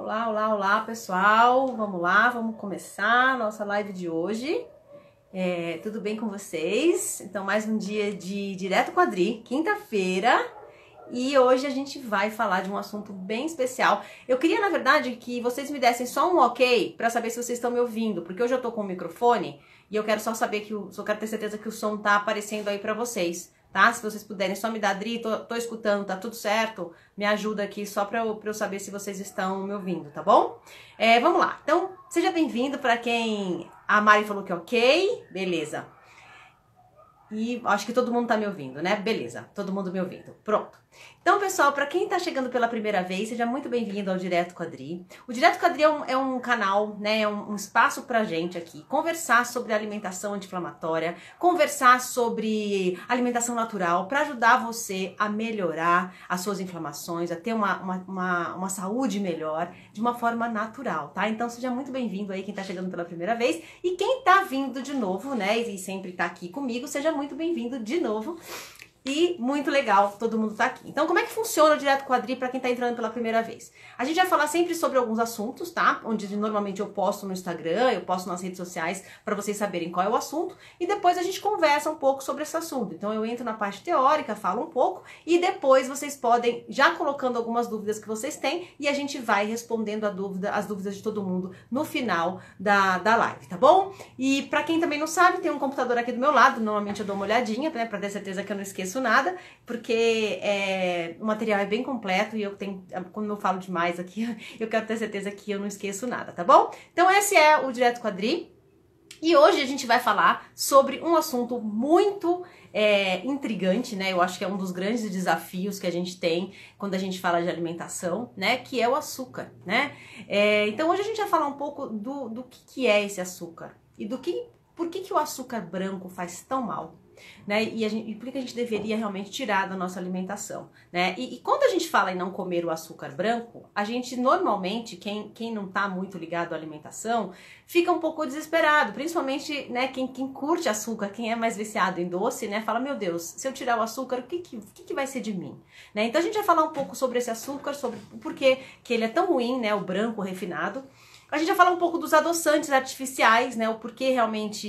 Olá, olá, olá, pessoal. Vamos lá, vamos começar a nossa live de hoje. Tudo bem com vocês? Então, mais um dia de Direto com a Adri, quinta-feira. E hoje a gente vai falar de um assunto bem especial. Eu queria, na verdade, que vocês me dessem só um ok para saber se vocês estão me ouvindo, porque hoje eu tô com o microfone e eu quero só saber só quero ter certeza que o som tá aparecendo aí para vocês. Tá? Se vocês puderem só me dar, Adri, tô escutando, tá tudo certo? Me ajuda aqui só pra eu saber se vocês estão me ouvindo, tá bom? Vamos lá. Então, seja bem-vindo para quem a Mari falou que é ok, beleza. E acho que todo mundo tá me ouvindo, né? Beleza, todo mundo me ouvindo. Pronto. Então, pessoal, para quem tá chegando pela primeira vez, seja muito bem-vindo ao Direto com a Adri. O Direto com a Adri é um canal, né? É um espaço pra gente aqui conversar sobre alimentação anti-inflamatória, conversar sobre alimentação natural, para ajudar você a melhorar as suas inflamações, a ter uma saúde melhor de uma forma natural, tá? Então, seja muito bem-vindo aí quem tá chegando pela primeira vez. E quem tá vindo de novo, né? E sempre tá aqui comigo, seja muito bem-vindo de novo. E muito legal, todo mundo tá aqui. Então, como é que funciona o Direto com a Adri pra quem tá entrando pela primeira vez? A gente vai falar sempre sobre alguns assuntos, tá? Onde normalmente eu posto no Instagram, eu posto nas redes sociais pra vocês saberem qual é o assunto. E depois a gente conversa um pouco sobre esse assunto. Então, eu entro na parte teórica, falo um pouco. E depois vocês podem, já colocando algumas dúvidas que vocês têm. E a gente vai respondendo as dúvidas de todo mundo no final da live, tá bom? E pra quem também não sabe, tem um computador aqui do meu lado. Normalmente eu dou uma olhadinha, né? Pra ter certeza que eu não esqueço nada, porque o material é bem completo e quando eu falo demais aqui, eu quero ter certeza que eu não esqueço nada, tá bom? Então esse é o Direto com a Adri. E hoje a gente vai falar sobre um assunto muito intrigante, né? Eu acho que é um dos grandes desafios que a gente tem quando a gente fala de alimentação, né? Que é o açúcar, né? Então hoje a gente vai falar um pouco do que é esse açúcar e por que o açúcar branco faz tão mal, né? E por que a gente deveria realmente tirar da nossa alimentação, né? E quando a gente fala em não comer o açúcar branco, a gente normalmente, quem não tá muito ligado à alimentação, fica um pouco desesperado, principalmente, né, quem curte açúcar, quem é mais viciado em doce, né, fala, meu Deus, se eu tirar o açúcar, o que vai ser de mim, né? Então a gente vai falar um pouco sobre esse açúcar, sobre por que ele é tão ruim, né, o branco, o refinado. A gente vai falar um pouco dos adoçantes artificiais, né? O porquê realmente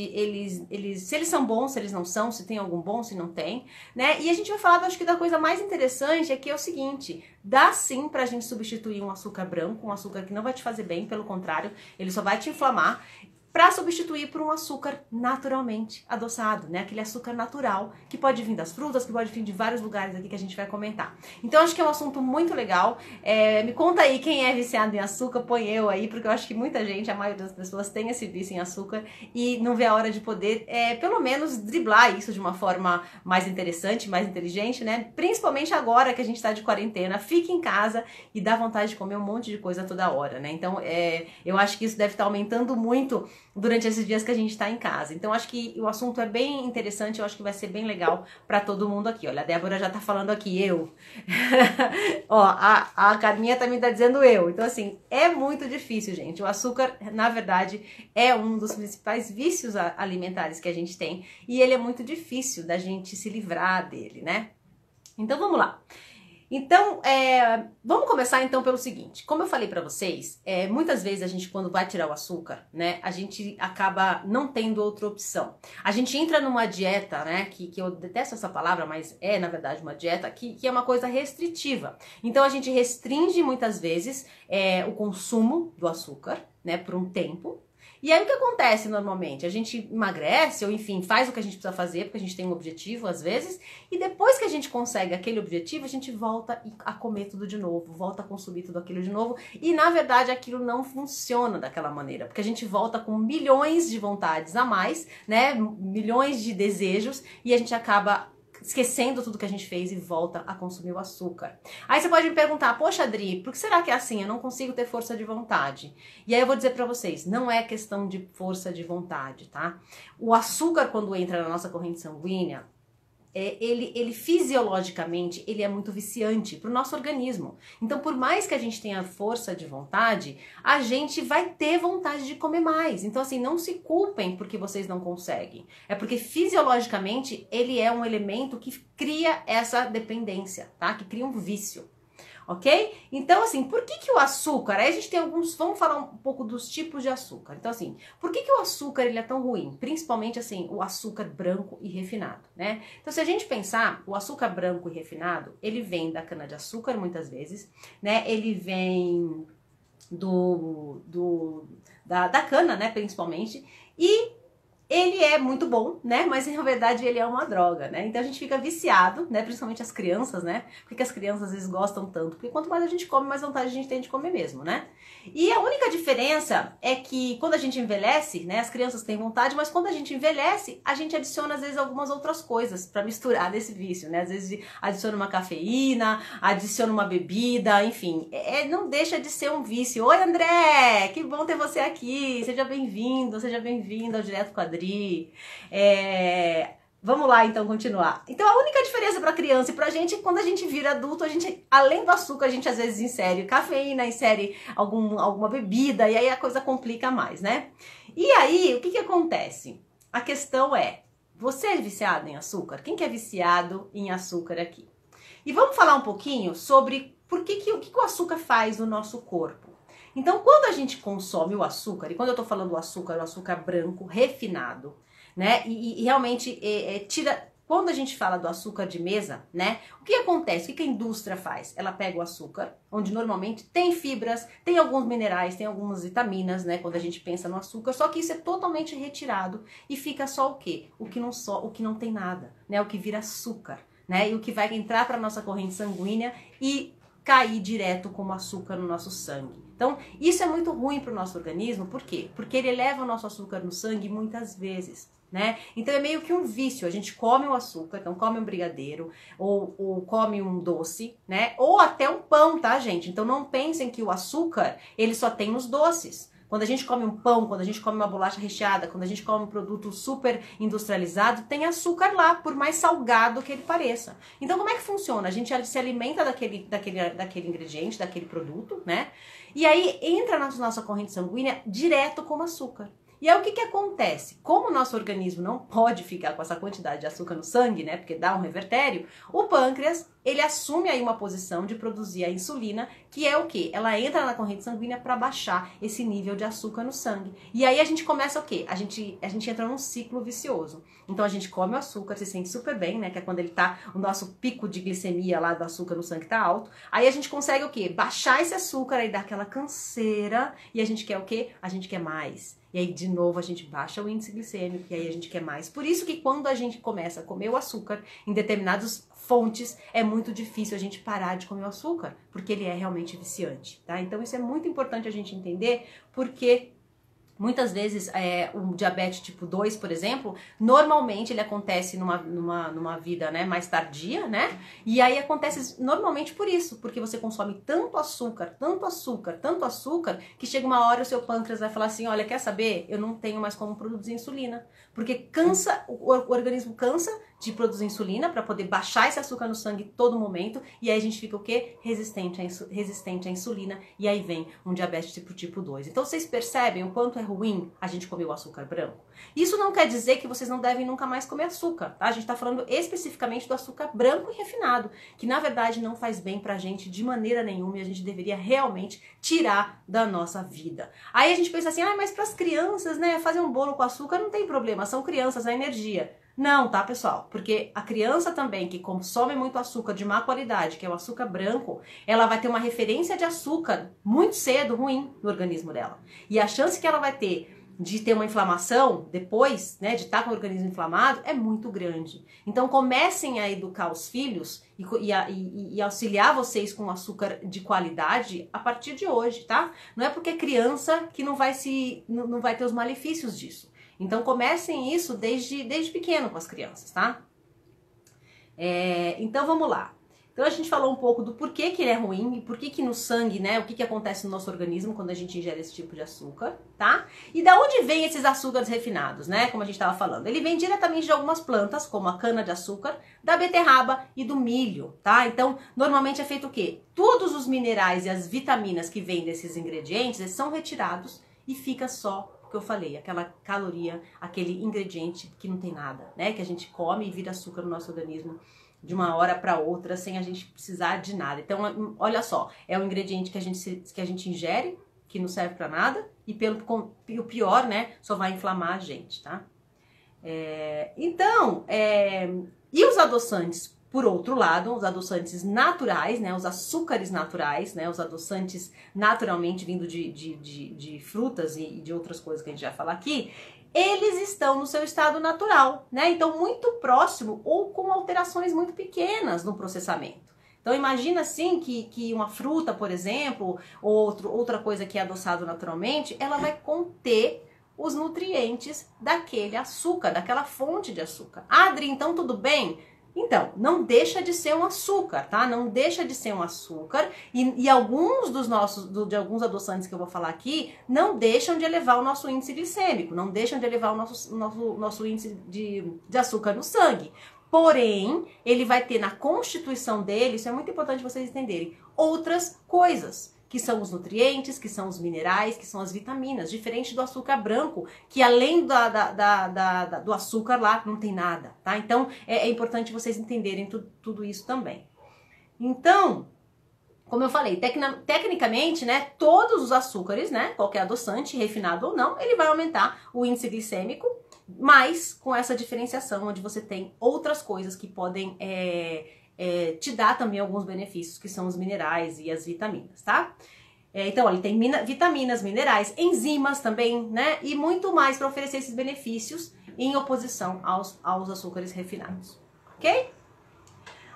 se eles são bons, se eles não são, se tem algum bom, se não tem, né? E a gente vai falar, acho que da coisa mais interessante é que é o seguinte, dá sim pra gente substituir um açúcar branco, um açúcar que não vai te fazer bem, pelo contrário, ele só vai te inflamar, para substituir por um açúcar naturalmente adoçado, né? Aquele açúcar natural que pode vir das frutas, que pode vir de vários lugares aqui que a gente vai comentar. Então acho que é um assunto muito legal. Me conta aí quem é viciado em açúcar, põe eu aí, porque eu acho que muita gente, a maioria das pessoas tem esse vício em açúcar e não vê a hora de poder, pelo menos, driblar isso de uma forma mais interessante, mais inteligente, né? Principalmente agora que a gente tá de quarentena, fica em casa e dá vontade de comer um monte de coisa toda hora, né? Então eu acho que isso deve estar aumentando muito durante esses dias que a gente tá em casa. Então acho que o assunto é bem interessante, eu acho que vai ser bem legal pra todo mundo aqui. Olha, a Débora já tá falando aqui, eu. Ó, a Carminha também tá dizendo eu. Então assim, é muito difícil, gente. O açúcar, na verdade, é um dos principais vícios alimentares que a gente tem. E ele é muito difícil da gente se livrar dele, né? Então vamos lá. Então, vamos começar então pelo seguinte, como eu falei pra vocês, muitas vezes a gente quando vai tirar o açúcar, né, a gente acaba não tendo outra opção. A gente entra numa dieta, né, que eu detesto essa palavra, mas é na verdade uma dieta que é uma coisa restritiva. Então a gente restringe muitas vezes o consumo do açúcar, né, por um tempo. E aí o que acontece normalmente? A gente emagrece ou enfim, faz o que a gente precisa fazer, porque a gente tem um objetivo às vezes, e depois que a gente consegue aquele objetivo, a gente volta a comer tudo de novo, volta a consumir tudo aquilo de novo, e na verdade aquilo não funciona daquela maneira, porque a gente volta com milhões de vontades a mais, né, milhões de desejos, e a gente acaba esquecendo tudo que a gente fez e volta a consumir o açúcar. Aí você pode me perguntar, poxa Adri, por que será que é assim? Eu não consigo ter força de vontade. E aí eu vou dizer pra vocês, não é questão de força de vontade, tá? O açúcar quando entra na nossa corrente sanguínea, ele fisiologicamente, ele é muito viciante para o nosso organismo. Então, por mais que a gente tenha força de vontade, a gente vai ter vontade de comer mais. Então, assim, não se culpem porque vocês não conseguem. É porque fisiologicamente ele é um elemento que cria essa dependência, tá? Que cria um vício. ok? Então, assim, por que que o açúcar, aí a gente tem alguns, vamos falar um pouco dos tipos de açúcar. Então, assim, por que que o açúcar ele é tão ruim? Principalmente, assim, o açúcar branco e refinado, né? Então, se a gente pensar, o açúcar branco e refinado, ele vem da cana-de-açúcar muitas vezes, né? Ele vem da cana, né, principalmente, e ele é muito bom, né? Mas na verdade ele é uma droga, né? Então a gente fica viciado, né? Principalmente as crianças, né? Porque as crianças às vezes gostam tanto. Porque quanto mais a gente come, mais vontade a gente tem de comer mesmo, né? E a única diferença é que quando a gente envelhece, né? As crianças têm vontade, mas quando a gente envelhece, a gente adiciona às vezes algumas outras coisas pra misturar desse vício, né? Às vezes adiciona uma cafeína, adiciona uma bebida, enfim. Não deixa de ser um vício. Oi, André! Que bom ter você aqui! Seja bem-vindo ao Direto com a Adri. Vamos lá, então, continuar. Então, a única diferença para criança e pra gente é que quando a gente vira adulto, a gente, além do açúcar, a gente às vezes insere cafeína, insere alguma bebida, e aí a coisa complica mais, né? E aí, o que que acontece? A questão é, você é viciado em açúcar? Quem que é viciado em açúcar aqui? E vamos falar um pouquinho sobre o que o açúcar faz no nosso corpo. Então, quando a gente consome o açúcar, e quando eu tô falando o açúcar branco refinado, né, e realmente quando a gente fala do açúcar de mesa, né, o que acontece? O que a indústria faz? Ela pega o açúcar, onde normalmente tem fibras, tem alguns minerais, tem algumas vitaminas, né, quando a gente pensa no açúcar, só que isso é totalmente retirado e fica só o quê? O que não tem nada, né, o que vira açúcar, né, e o que vai entrar para nossa corrente sanguínea e cair direto como açúcar no nosso sangue. Então, isso é muito ruim para o nosso organismo, por quê? Porque ele eleva o nosso açúcar no sangue muitas vezes, né? Então é meio que um vício, a gente come o açúcar, então come um brigadeiro, ou come um doce, né? Ou até um pão, tá, gente? Então não pensem que o açúcar, ele só tem nos doces. Quando a gente come um pão, quando a gente come uma bolacha recheada, quando a gente come um produto super industrializado, tem açúcar lá, por mais salgado que ele pareça. Então, como é que funciona? A gente se alimenta daquele ingrediente, daquele produto, né? E aí entra na nossa corrente sanguínea direto como açúcar. E aí o que que acontece? Como o nosso organismo não pode ficar com essa quantidade de açúcar no sangue, né, porque dá um revertério, o pâncreas, ele assume aí uma posição de produzir a insulina, que é o quê? Ela entra na corrente sanguínea para baixar esse nível de açúcar no sangue. E aí a gente começa o quê? A gente entra num ciclo vicioso. Então a gente come o açúcar, se sente super bem, né, que é quando ele tá, o nosso pico de glicemia lá do açúcar no sangue tá alto. Aí a gente consegue o quê? Baixar esse açúcar, aí dá aquela canseira, e a gente quer o quê? A gente quer mais. E aí, de novo, a gente baixa o índice glicêmico e aí a gente quer mais. Por isso que quando a gente começa a comer o açúcar em determinadas fontes, é muito difícil a gente parar de comer o açúcar, porque ele é realmente viciante, tá? Então, isso é muito importante a gente entender, porque muitas vezes, o diabetes tipo 2, por exemplo, normalmente ele acontece numa vida, né, mais tardia, né? E aí acontece normalmente por isso, porque você consome tanto açúcar, que chega uma hora o seu pâncreas vai falar assim, olha, quer saber? Eu não tenho mais como produzir insulina. Porque cansa, o organismo cansa de produzir insulina para poder baixar esse açúcar no sangue todo momento, e aí a gente fica o quê? Resistente à insulina, e aí vem um diabetes tipo 2. Então vocês percebem o quanto é ruim a gente comer o açúcar branco? Isso não quer dizer que vocês não devem nunca mais comer açúcar, tá? A gente tá falando especificamente do açúcar branco e refinado, que na verdade não faz bem pra gente de maneira nenhuma e a gente deveria realmente tirar da nossa vida. Aí a gente pensa assim, mas pras crianças, né, fazer um bolo com açúcar não tem problema, são crianças, a energia. Não, tá, pessoal? Porque a criança também que consome muito açúcar de má qualidade, que é o açúcar branco, ela vai ter uma referência de açúcar muito cedo ruim no organismo dela. E a chance que ela vai ter de ter uma inflamação depois, né, de estar com o organismo inflamado, é muito grande. Então comecem a educar os filhos e auxiliar vocês com açúcar de qualidade a partir de hoje, tá? Não é porque é criança que não vai ter os malefícios disso. Então comecem isso desde pequeno com as crianças, tá? Então vamos lá. Então a gente falou um pouco do porquê que ele é ruim e por que no sangue, né, o que acontece no nosso organismo quando a gente ingere esse tipo de açúcar, tá? E da onde vem esses açúcares refinados, né, como a gente estava falando? Ele vem diretamente de algumas plantas, como a cana-de-açúcar, da beterraba e do milho, tá? Então, normalmente é feito o quê? Todos os minerais e as vitaminas que vêm desses ingredientes, eles são retirados e fica só que eu falei, aquela caloria, aquele ingrediente que não tem nada, né? Que a gente come e vira açúcar no nosso organismo de uma hora para outra, sem a gente precisar de nada. Então, olha só, é um ingrediente que a gente ingere, que não serve para nada, e o pior, né, só vai inflamar a gente, tá? E os adoçantes, por outro lado, os adoçantes naturais, né, os açúcares naturais, né, os adoçantes naturalmente vindo de frutas e de outras coisas que a gente vai falar aqui, eles estão no seu estado natural, né? Então, muito próximo ou com alterações muito pequenas no processamento. Então, imagina assim que uma fruta, por exemplo, ou outra coisa que é adoçado naturalmente, ela vai conter os nutrientes daquele açúcar, daquela fonte de açúcar. Adri, então tudo bem? Então, não deixa de ser um açúcar, tá? Não deixa de ser um açúcar e alguns de alguns adoçantes que eu vou falar aqui não deixam de elevar o nosso índice glicêmico, não deixam de elevar o nosso índice de açúcar no sangue. Porém, ele vai ter na constituição dele, isso é muito importante vocês entenderem, outras coisas, que são os nutrientes, que são os minerais, que são as vitaminas, diferente do açúcar branco, que além do açúcar lá não tem nada, tá? Então, é importante vocês entenderem tudo isso também. Então, como eu falei, tecnicamente, né, todos os açúcares, né, qualquer adoçante, refinado ou não, ele vai aumentar o índice glicêmico, mas com essa diferenciação, onde você tem outras coisas que podem te dar também alguns benefícios, que são os minerais e as vitaminas, tá? Então, ele tem vitaminas, minerais, enzimas também, né? E muito mais para oferecer esses benefícios em oposição aos açúcares refinados, ok?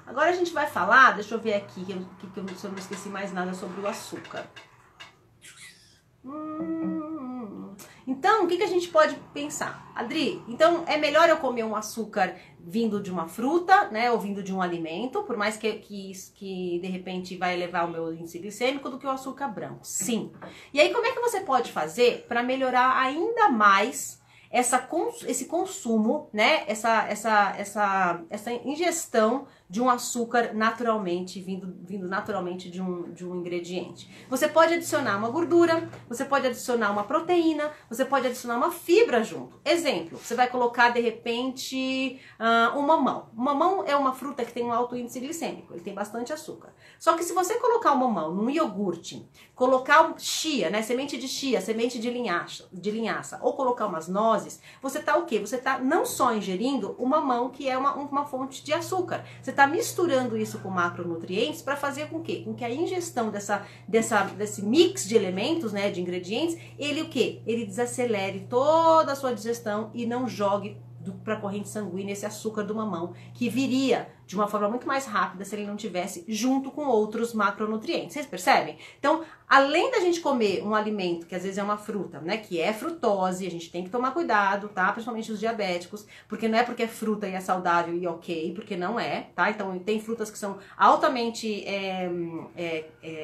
Agora a gente vai falar, deixa eu ver aqui, se eu não esqueci mais nada sobre o açúcar. Então, o que a gente pode pensar? Adri, então é melhor eu comer um açúcar vindo de uma fruta, né, ou vindo de um alimento, por mais que de repente vai elevar o meu índice glicêmico, do que o açúcar branco? Sim. E aí, como é que você pode fazer para melhorar ainda mais esse consumo, né, essa ingestão de um açúcar naturalmente, vindo naturalmente de um ingrediente? Você pode adicionar uma gordura, você pode adicionar uma proteína, você pode adicionar uma fibra junto. Exemplo, você vai colocar de repente um mamão. O mamão é uma fruta que tem um alto índice glicêmico, ele tem bastante açúcar. Só que se você colocar o mamão num iogurte, colocar chia, né, semente de chia, semente de linhaça, ou colocar umas nozes, você tá o quê? Você tá não só ingerindo o mamão, que é uma fonte de açúcar, você tá misturando isso com macronutrientes para fazer com que a ingestão desse mix de elementos, né, de ingredientes, ele o quê? Ele desacelere toda a sua digestão e não jogue para a corrente sanguínea esse açúcar do mamão, que viria de uma forma muito mais rápida se ele não tivesse junto com outros macronutrientes. Vocês percebem? Então, além da gente comer um alimento que às vezes é uma fruta, né, que é frutose, a gente tem que tomar cuidado, tá? Principalmente os diabéticos, porque não é porque é fruta e é saudável e ok, porque não é, tá? Então, tem frutas que são altamente,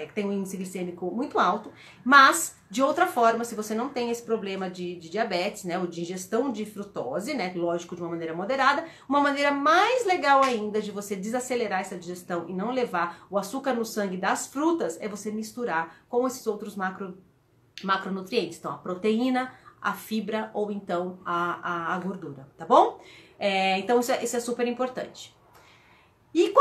que tem um índice glicêmico muito alto, mas de outra forma, se você não tem esse problema de diabetes, né, ou de ingestão de frutose, né, lógico, de uma maneira moderada, uma maneira mais legal ainda de você desacelerar essa digestão e não levar o açúcar no sangue das frutas é você misturar com esses outros macronutrientes. Então, a proteína, a fibra ou então a gordura, tá bom? Então, isso é super importante. E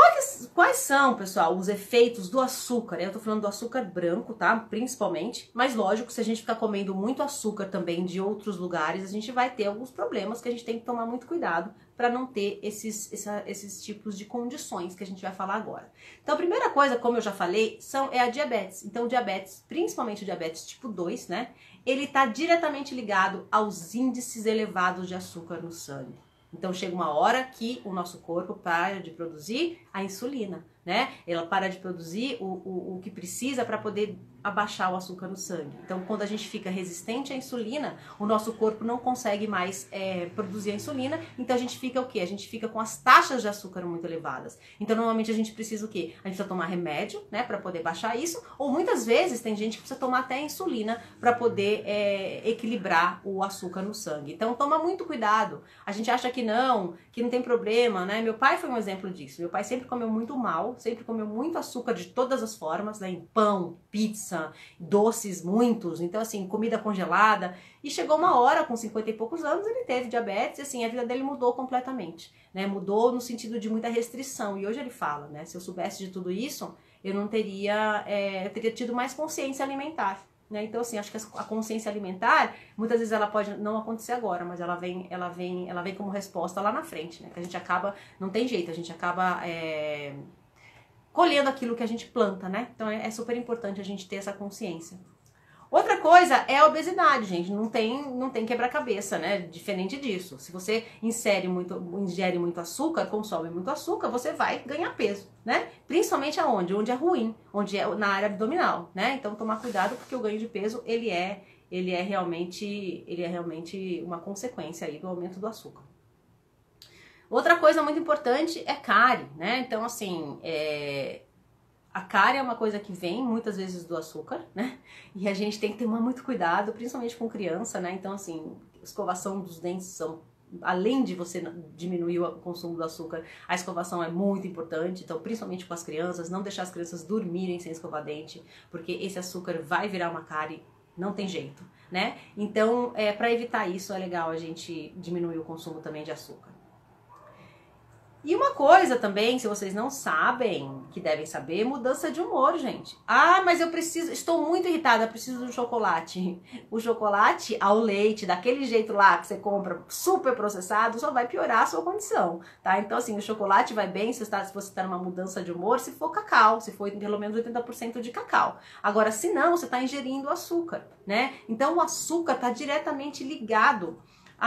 quais são, pessoal, os efeitos do açúcar? Eu tô falando do açúcar branco, tá? Principalmente. Mas lógico, se a gente ficar comendo muito açúcar também de outros lugares, a gente vai ter alguns problemas que a gente tem que tomar muito cuidado para não ter esses tipos de condições que a gente vai falar agora. Então, a primeira coisa, como eu já falei, é a diabetes. Então, o diabetes, principalmente o diabetes tipo 2, né? Ele está diretamente ligado aos índices elevados de açúcar no sangue. Então, chega uma hora que o nosso corpo para de produzir a insulina, né? Ela para de produzir o que precisa para poder abaixar o açúcar no sangue. Então, quando a gente fica resistente à insulina, o nosso corpo não consegue mais produzir a insulina. Então, a gente fica o quê? A gente fica com as taxas de açúcar muito elevadas. Então, normalmente, a gente precisa o quê? A gente precisa tomar remédio, né? Para poder baixar isso. Ou, muitas vezes, tem gente que precisa tomar até insulina para poder equilibrar o açúcar no sangue. Então, toma muito cuidado. A gente acha que não tem problema, né? Meu pai foi um exemplo disso. Meu pai sempre comeu muito mal, sempre comeu muito açúcar de todas as formas, né? Em pão, pizza, doces, muitos. Então, assim, comida congelada. E chegou uma hora, com 50 e poucos anos, ele teve diabetes e, assim, a vida dele mudou completamente, né? Mudou no sentido de muita restrição. E hoje ele fala, né? Se eu soubesse de tudo isso, eu não teria, eu teria tido mais consciência alimentar. Né? Então, assim, acho que a consciência alimentar, muitas vezes ela pode não acontecer agora, mas ela vem como resposta lá na frente, né? Que a gente acaba, não tem jeito, a gente acaba colhendo aquilo que a gente planta, né? Então é super importante a gente ter essa consciência. Outra coisa é a obesidade, gente. Não tem quebra-cabeça, né? Diferente disso. Se você ingere muito açúcar, consome muito açúcar, você vai ganhar peso, né? Principalmente aonde? Onde é ruim, onde é na área abdominal, né? Então tomar cuidado porque o ganho de peso ele é realmente uma consequência aí do aumento do açúcar. Outra coisa muito importante é cárie, né? Então assim, a cárie é uma coisa que vem muitas vezes do açúcar, né? E a gente tem que tomar muito cuidado, principalmente com criança, né? Então, assim, escovação dos dentes são, além de você diminuir o consumo do açúcar, a escovação é muito importante. Então, principalmente com as crianças, não deixar as crianças dormirem sem escovar dente, porque esse açúcar vai virar uma cárie, não tem jeito, né? Então, para evitar isso, é legal a gente diminuir o consumo também de açúcar. E uma coisa também, se vocês não sabem, que devem saber, mudança de humor, gente. Ah, mas estou muito irritada, preciso de um chocolate. O chocolate ao leite, daquele jeito lá que você compra super processado, só vai piorar a sua condição, tá? Então, assim, o chocolate vai bem se você está numa mudança de humor, se for cacau, se for pelo menos 80% de cacau. Agora, se não, você está ingerindo açúcar, né? Então, o açúcar está diretamente ligado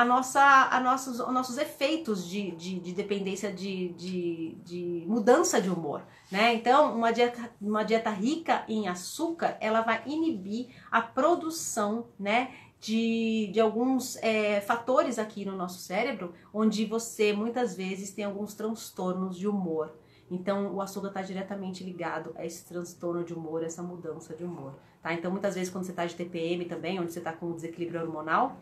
nossos efeitos de dependência de mudança de humor, né? Então, uma dieta rica em açúcar, ela vai inibir a produção, né, de alguns fatores aqui no nosso cérebro, onde você muitas vezes tem alguns transtornos de humor. Então, o açúcar está diretamente ligado a esse transtorno de humor, essa mudança de humor, tá? Então, muitas vezes, quando você está de TPM também, onde você está com um desequilíbrio hormonal,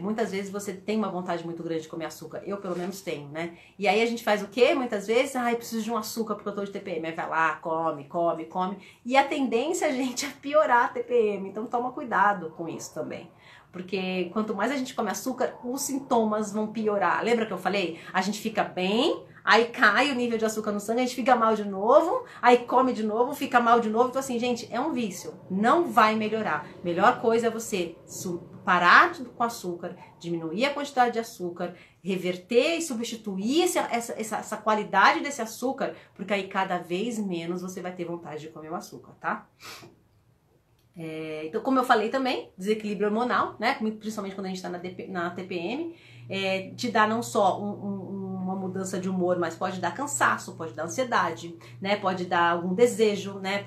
muitas vezes você tem uma vontade muito grande de comer açúcar. Eu, pelo menos, tenho, né? E aí, a gente faz o quê? Muitas vezes, eu preciso de um açúcar porque eu tô de TPM. Aí vai lá, come. E a tendência, gente, é piorar a TPM. Então, toma cuidado com isso também. Porque quanto mais a gente come açúcar, os sintomas vão piorar. Lembra que eu falei? A gente fica bem, aí cai o nível de açúcar no sangue, a gente fica mal de novo, aí come de novo, fica mal de novo. Então assim, gente, é um vício. Não vai melhorar. Melhor coisa é você parar com açúcar, diminuir a quantidade de açúcar, reverter e substituir essa qualidade desse açúcar, porque aí cada vez menos você vai ter vontade de comer o açúcar, tá? Então, como eu falei também, desequilíbrio hormonal, né? Principalmente quando a gente está na TPM, te dá não só uma mudança de humor, mas pode dar cansaço, pode dar ansiedade, né? Pode dar algum desejo, né?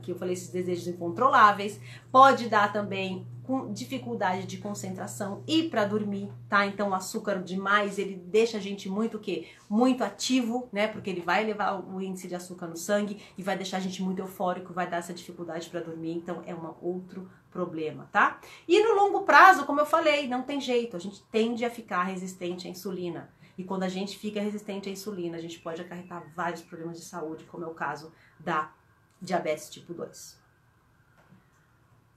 Que eu falei, esses desejos incontroláveis. Pode dar também com dificuldade de concentração e para dormir, tá? Então o açúcar demais, ele deixa a gente muito o quê? Muito ativo, né? Porque ele vai elevar o índice de açúcar no sangue e vai deixar a gente muito eufórico, vai dar essa dificuldade para dormir, então é um outro problema, tá? E no longo prazo, como eu falei, não tem jeito, a gente tende a ficar resistente à insulina. E quando a gente fica resistente à insulina, a gente pode acarretar vários problemas de saúde, como é o caso da diabetes tipo 2.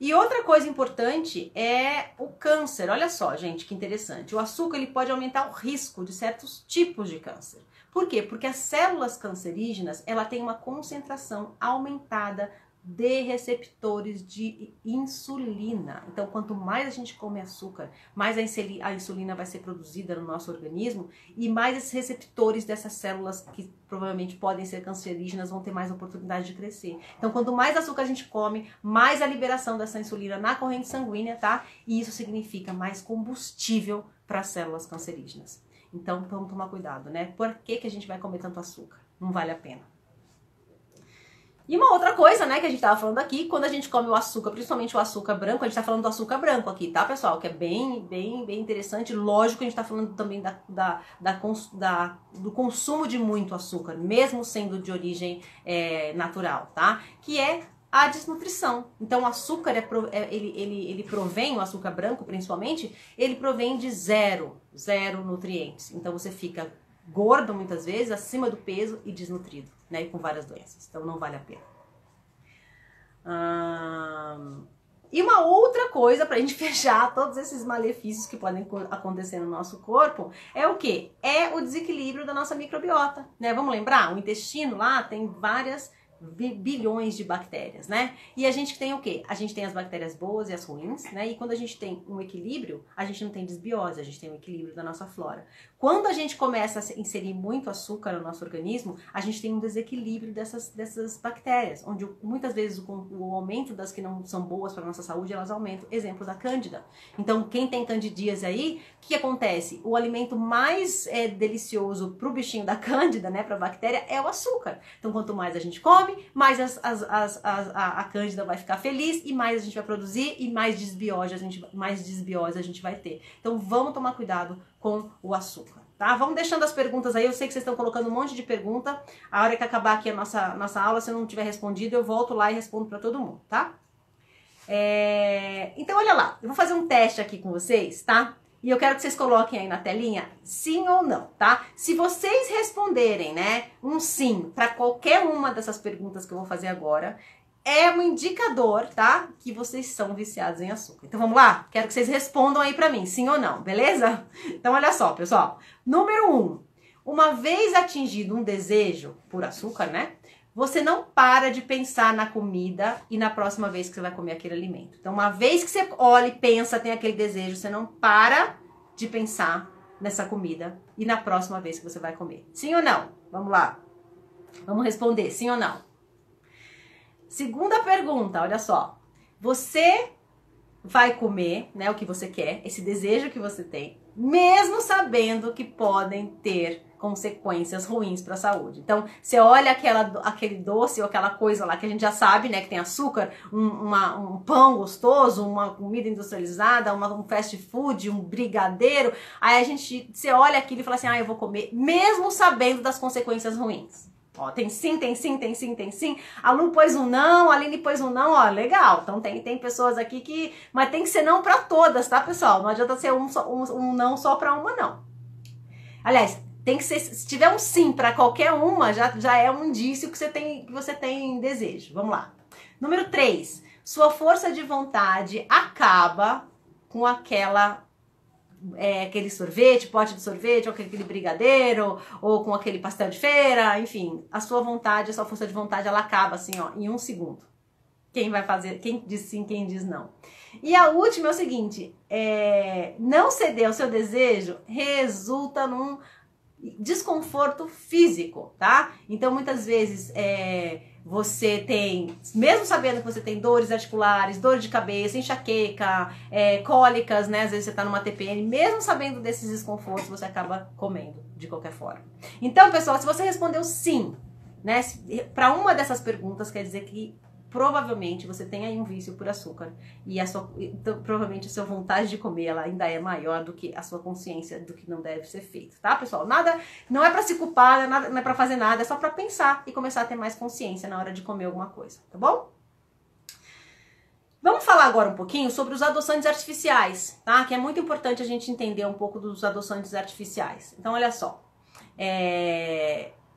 E outra coisa importante é o câncer. Olha só, gente, que interessante. O açúcar ele pode aumentar o risco de certos tipos de câncer. Por quê? Porque as células cancerígenas, ela tem uma concentração aumentada de receptores de insulina. Então, quanto mais a gente come açúcar, mais a insulina vai ser produzida no nosso organismo e mais esses receptores dessas células que provavelmente podem ser cancerígenas vão ter mais oportunidade de crescer. Então, quanto mais açúcar a gente come, mais a liberação dessa insulina na corrente sanguínea, tá? E isso significa mais combustível para as células cancerígenas. Então, vamos tomar cuidado, né? Por que a gente vai comer tanto açúcar? Não vale a pena. E uma outra coisa, né, que a gente tava falando aqui, quando a gente come o açúcar, principalmente o açúcar branco, a gente tá falando do açúcar branco aqui, tá, pessoal? Que é bem interessante. Lógico que a gente tá falando também do consumo de muito açúcar, mesmo sendo de origem natural, tá? Que é a desnutrição. Então, o açúcar, ele provém, o açúcar branco principalmente, ele provém de zero nutrientes. Então, você fica gordo muitas vezes, acima do peso e desnutrido, né? E com várias doenças. Então não vale a pena. E uma outra coisa pra gente fechar todos esses malefícios que podem acontecer no nosso corpo é o quê? É o desequilíbrio da nossa microbiota, né? Vamos lembrar? O intestino lá tem várias bilhões de bactérias, né? E a gente tem o quê? A gente tem as bactérias boas e as ruins, né? E quando a gente tem um equilíbrio, a gente não tem desbiose, a gente tem um equilíbrio da nossa flora. Quando a gente começa a inserir muito açúcar no nosso organismo, a gente tem um desequilíbrio dessas bactérias, onde muitas vezes o aumento das que não são boas para a nossa saúde, elas aumentam. Exemplo da cândida. Então, quem tem candidíase aí, o que acontece? O alimento mais delicioso para o bichinho da cândida, né, para a bactéria, é o açúcar. Então, quanto mais a gente come, mais a cândida vai ficar feliz e mais a gente vai produzir e mais desbiose a gente vai ter. Então vamos tomar cuidado com o açúcar, tá? Vamos deixando as perguntas aí, eu sei que vocês estão colocando um monte de pergunta. A hora que acabar aqui a nossa aula, se eu não tiver respondido, eu volto lá e respondo para todo mundo, tá? Então olha lá, eu vou fazer um teste aqui com vocês, tá? E eu quero que vocês coloquem aí na telinha sim ou não, tá? Se vocês responderem, né, um sim para qualquer uma dessas perguntas que eu vou fazer agora, é um indicador, tá? Que vocês são viciados em açúcar. Então vamos lá? Quero que vocês respondam aí pra mim, sim ou não, beleza? Então olha só, pessoal. Número 1. Uma vez atingido um desejo por açúcar, né? Você não para de pensar na comida e na próxima vez que você vai comer aquele alimento. Então, uma vez que você olha e pensa, tem aquele desejo, você não para de pensar nessa comida e na próxima vez que você vai comer. Sim ou não? Vamos lá. Vamos responder, sim ou não? Segunda pergunta, olha só. Você vai comer, né, o que você quer, esse desejo que você tem, mesmo sabendo que podem ter consequências ruins para a saúde. Então, você olha aquele doce ou aquela coisa lá que a gente já sabe, né, que tem açúcar, um pão gostoso, uma comida industrializada, um fast food, um brigadeiro, aí você olha aquilo e fala assim, eu vou comer, mesmo sabendo das consequências ruins. Ó, tem sim, tem sim, tem sim, tem sim. A Lu pôs um não, a Aline pôs um não, ó, legal. Então tem pessoas aqui que... Mas tem que ser não para todas, tá, pessoal? Não adianta ser um não só para uma, não. Aliás, tem que ser... Se tiver um sim para qualquer uma, já é um indício que você tem desejo. Vamos lá. Número 3. Sua força de vontade acaba com aquele sorvete, pote de sorvete, ou aquele brigadeiro, ou com aquele pastel de feira, enfim, a sua força de vontade, ela acaba assim, ó, em 1 segundo. Quem vai fazer, quem diz sim, quem diz não. E a última é o seguinte, não ceder ao seu desejo resulta num desconforto físico, tá? Então, muitas vezes, você tem, mesmo sabendo que você tem dores articulares, dor de cabeça, enxaqueca, cólicas, né? Às vezes você tá numa TPM, mesmo sabendo desses desconfortos, você acaba comendo de qualquer forma. Então, pessoal, se você respondeu sim, né? Para uma dessas perguntas, quer dizer que provavelmente você tem aí um vício por açúcar e então, provavelmente a sua vontade de comer ela ainda é maior do que a sua consciência do que não deve ser feito, tá, pessoal? Nada, não é pra se culpar, não é pra fazer nada, é só pra pensar e começar a ter mais consciência na hora de comer alguma coisa, tá bom? Vamos falar agora um pouquinho sobre os adoçantes artificiais, tá? Que é muito importante a gente entender um pouco dos adoçantes artificiais. Então, olha só,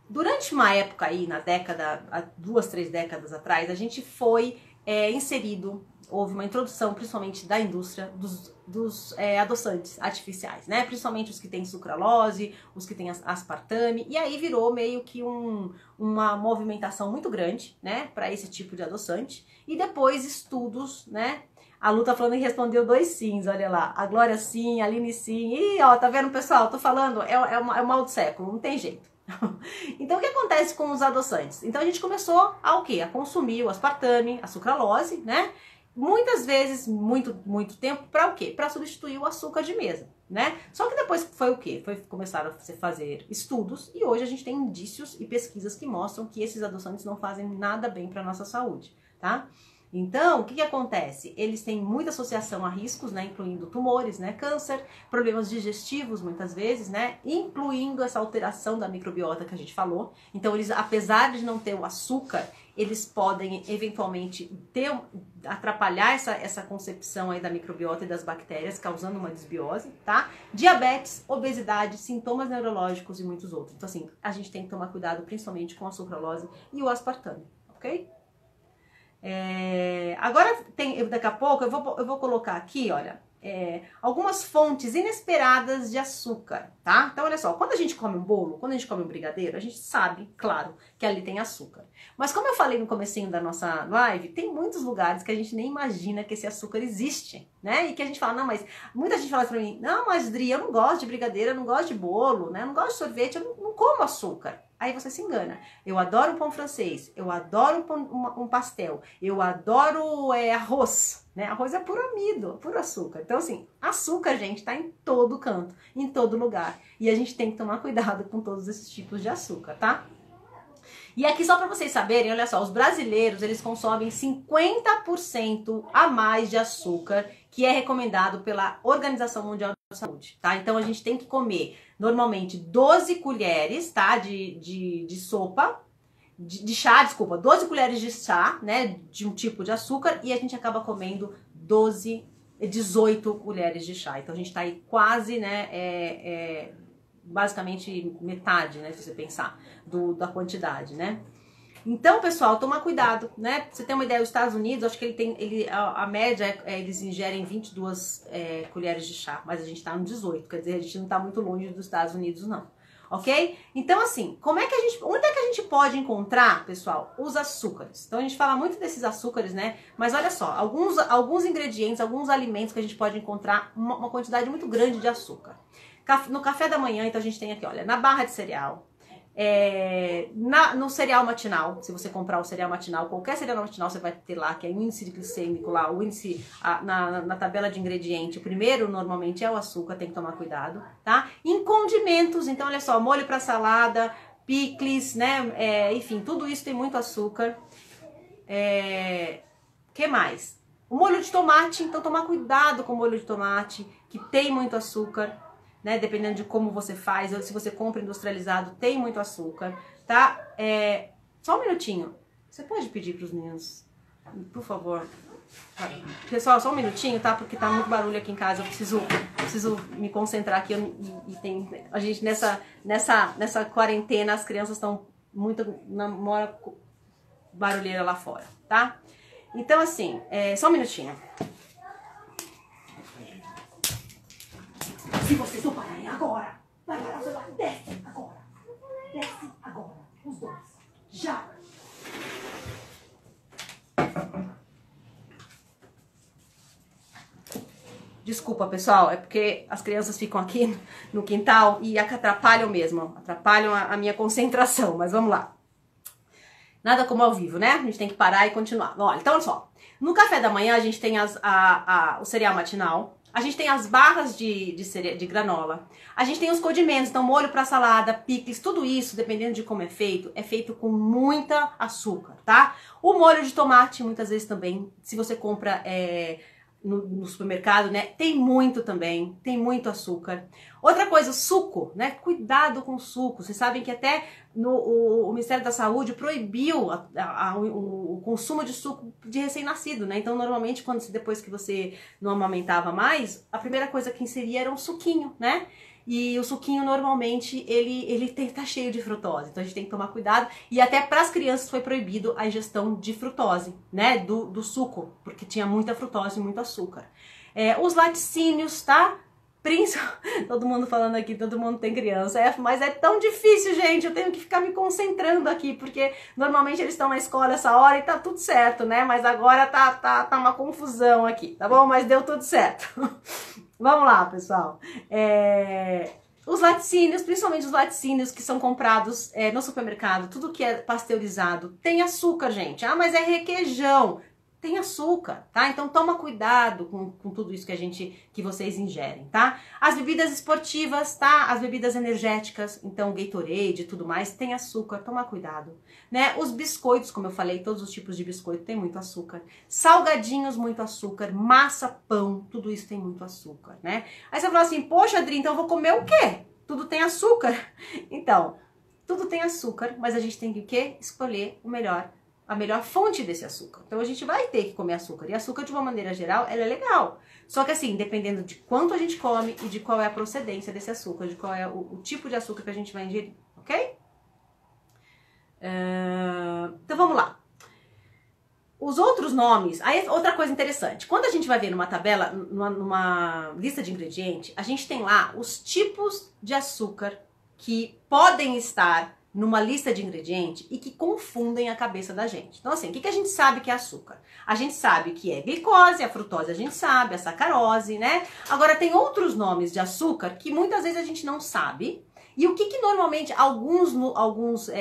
durante uma época aí, há 2, 3 décadas atrás, a gente foi houve uma introdução, principalmente da indústria, dos adoçantes artificiais, né? Principalmente os que têm sucralose, os que têm aspartame, e aí virou meio que uma movimentação muito grande, né? Para esse tipo de adoçante, e depois estudos, né? A Lu tá falando que respondeu 2 sims, olha lá. A Glória sim, a Aline sim. Ih, ó, tá vendo, pessoal? Tô falando, é o mal do século, não tem jeito. Então, o que acontece com os adoçantes? Então, a gente começou a o quê? A consumir o aspartame, a sucralose, né? Muitas vezes, muito tempo, para o quê? Para substituir o açúcar de mesa, né? Só que depois foi o quê? Começaram a se fazer estudos e hoje a gente tem indícios e pesquisas que mostram que esses adoçantes não fazem nada bem para nossa saúde, tá? Então, o que acontece? Eles têm muita associação a riscos, né, incluindo tumores, né, câncer, problemas digestivos muitas vezes, né, incluindo essa alteração da microbiota que a gente falou. Então, eles, apesar de não ter o açúcar, eles podem eventualmente atrapalhar essa concepção aí da microbiota e das bactérias, causando uma desbiose, tá? Diabetes, obesidade, sintomas neurológicos e muitos outros. Então, assim, a gente tem que tomar cuidado principalmente com a sucralose e o aspartame, ok? Agora, daqui a pouco, eu vou colocar aqui, olha, algumas fontes inesperadas de açúcar, tá? Então, olha só, quando a gente come um bolo, quando a gente come um brigadeiro, a gente sabe, claro, que ali tem açúcar. Mas como eu falei no comecinho da nossa live, tem muitos lugares que a gente nem imagina que esse açúcar existe, né? E que a gente fala, não, mas muita gente fala pra mim, não, mas Dri, eu não gosto de brigadeiro, eu não gosto de bolo, né? Eu não gosto de sorvete, eu não como açúcar. Aí você se engana. Eu adoro pão francês, eu adoro um pastel, eu adoro arroz, né? Arroz é puro amido, puro açúcar. Então, assim, açúcar, gente, tá em todo canto, em todo lugar. E a gente tem que tomar cuidado com todos esses tipos de açúcar, tá? E aqui, só para vocês saberem, olha só, os brasileiros, eles consomem 50% a mais de açúcar, que é recomendado pela Organização Mundial da Saúde, tá? Então, a gente tem que comer, normalmente, 12 colheres, tá? De sopa, de chá, desculpa, 12 colheres de chá, né? De um tipo de açúcar, e a gente acaba comendo 18 colheres de chá. Então, a gente tá aí quase, né? Basicamente metade, né, se você pensar, da quantidade, né? Então, pessoal, tomar cuidado, né? Pra você ter uma ideia, os Estados Unidos, acho que a média eles ingerem 22 colheres de chá, mas a gente tá no 18, quer dizer, a gente não tá muito longe dos Estados Unidos, não, ok? Então, assim, onde é que a gente pode encontrar, pessoal, os açúcares? Então, a gente fala muito desses açúcares, né? Mas olha só, alguns ingredientes, alguns alimentos que a gente pode encontrar uma quantidade muito grande de açúcar. No café da manhã, então a gente tem aqui, olha, na barra de cereal, no cereal matinal, se você comprar o cereal matinal, qualquer cereal matinal você vai ter lá, que é o índice glicêmico lá, o índice na tabela de ingrediente, o primeiro normalmente é o açúcar, tem que tomar cuidado, tá? Em condimentos, então olha só, molho para salada, picles, né, enfim, tudo isso tem muito açúcar. Que mais? O molho de tomate, então tomar cuidado com o molho de tomate, que tem muito açúcar, né, dependendo de como você faz, ou se você compra industrializado, tem muito açúcar, tá? Só um minutinho. Você pode pedir para os meninos, por favor? Pessoal, só um minutinho, tá? Porque tá muito barulho aqui em casa, eu preciso me concentrar aqui. A gente, nessa quarentena, as crianças estão muito mora barulheira lá fora, tá? Então, assim, só um minutinho. Se vocês não pararem agora, vai parar o celular. Desce agora. Desce agora. Os dois. Já. Desculpa, pessoal. É porque as crianças ficam aqui no quintal e atrapalham mesmo. Atrapalham a minha concentração. Mas vamos lá. Nada como ao vivo, né? A gente tem que parar e continuar. Olha, então, olha só. No café da manhã, a gente tem o cereal matinal. A gente tem as barras de granola. A gente tem os condimentos, então molho para salada, picles, tudo isso, dependendo de como é feito com muita açúcar, tá? O molho de tomate, muitas vezes também, se você compra no supermercado, né, tem muito também, tem muito açúcar. Outra coisa, suco, né? Cuidado com o suco. Vocês sabem que até o Ministério da Saúde proibiu o consumo de suco de recém-nascido, né? Então, normalmente, depois que você não amamentava mais, a primeira coisa que inseria era um suquinho, né? E o suquinho, normalmente, ele tá cheio de frutose. Então, a gente tem que tomar cuidado. E até para as crianças foi proibido a ingestão de frutose, né? Do suco, porque tinha muita frutose e muito açúcar. Os laticínios, tá? Todo mundo falando aqui, todo mundo tem criança, mas é tão difícil, gente, eu tenho que ficar me concentrando aqui, porque normalmente eles estão na escola essa hora e tá tudo certo, né, mas agora tá uma confusão aqui, tá bom? Mas deu tudo certo. Vamos lá, pessoal. Os laticínios, principalmente os laticínios que são comprados no supermercado, tudo que é pasteurizado, tem açúcar, gente. Ah, mas é requeijão. tem açúcar, tá? Então toma cuidado com tudo isso que vocês ingerem, tá? As bebidas esportivas, tá? As bebidas energéticas, então Gatorade e tudo mais, tem açúcar, toma cuidado, né? Os biscoitos, como eu falei, todos os tipos de biscoito tem muito açúcar. Salgadinhos, muito açúcar. Massa, pão, tudo isso tem muito açúcar, né? Aí você fala assim, poxa, Adri, então eu vou comer o quê? Tudo tem açúcar. Então, tudo tem açúcar, mas a gente tem que o quê? Escolher a melhor fonte desse açúcar. Então a gente vai ter que comer açúcar. E açúcar, de uma maneira geral, ela é legal. Só que assim, dependendo de quanto a gente come e de qual é a procedência desse açúcar, de qual é o tipo de açúcar que a gente vai ingerir, ok? Então vamos lá. Os outros nomes, aí outra coisa interessante, quando a gente vai ver numa tabela, numa lista de ingredientes, a gente tem lá os tipos de açúcar que podem estar numa lista de ingredientes e que confundem a cabeça da gente. Então assim, o que a gente sabe que é açúcar? A gente sabe que é glicose, a frutose a gente sabe, a sacarose, né? Agora tem outros nomes de açúcar que muitas vezes a gente não sabe. E o que normalmente alguns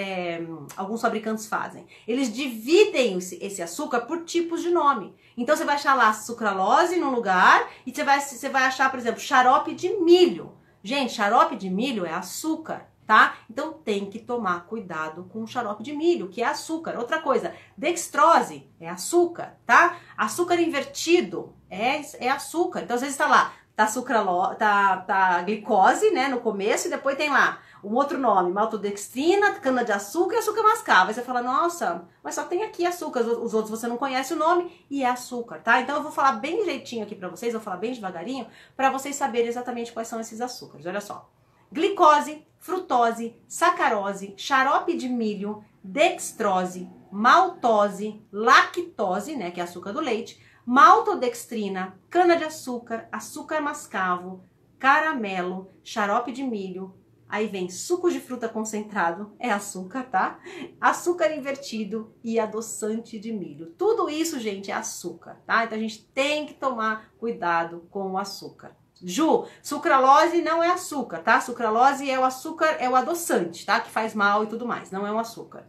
fabricantes fazem? Eles dividem esse açúcar por tipos de nome. Então você vai achar lá sucralose num lugar e você vai achar, por exemplo, xarope de milho. Gente, xarope de milho é açúcar, tá? Então tem que tomar cuidado com o xarope de milho, que é açúcar. Outra coisa, dextrose é açúcar, tá? Açúcar invertido é açúcar. Então às vezes tá lá, tá glicose, né, no começo, e depois tem lá um outro nome, maltodextrina, cana de açúcar e açúcar mascavo. Aí você fala, nossa, mas só tem aqui açúcar, os outros você não conhece o nome e é açúcar, tá? Então eu vou falar bem direitinho aqui pra vocês, vou falar bem devagarinho, pra vocês saberem exatamente quais são esses açúcares. Olha só, glicose, frutose, sacarose, xarope de milho, dextrose, maltose, lactose, né, que é açúcar do leite, maltodextrina, cana-de-açúcar, açúcar mascavo, caramelo, xarope de milho, aí vem suco de fruta concentrado, é açúcar, tá? Açúcar invertido e adoçante de milho. Tudo isso, gente, é açúcar, tá? Então a gente tem que tomar cuidado com o açúcar. Ju, sucralose não é açúcar, tá? Sucralose é o açúcar, é o adoçante, tá? Que faz mal e tudo mais, não é um açúcar.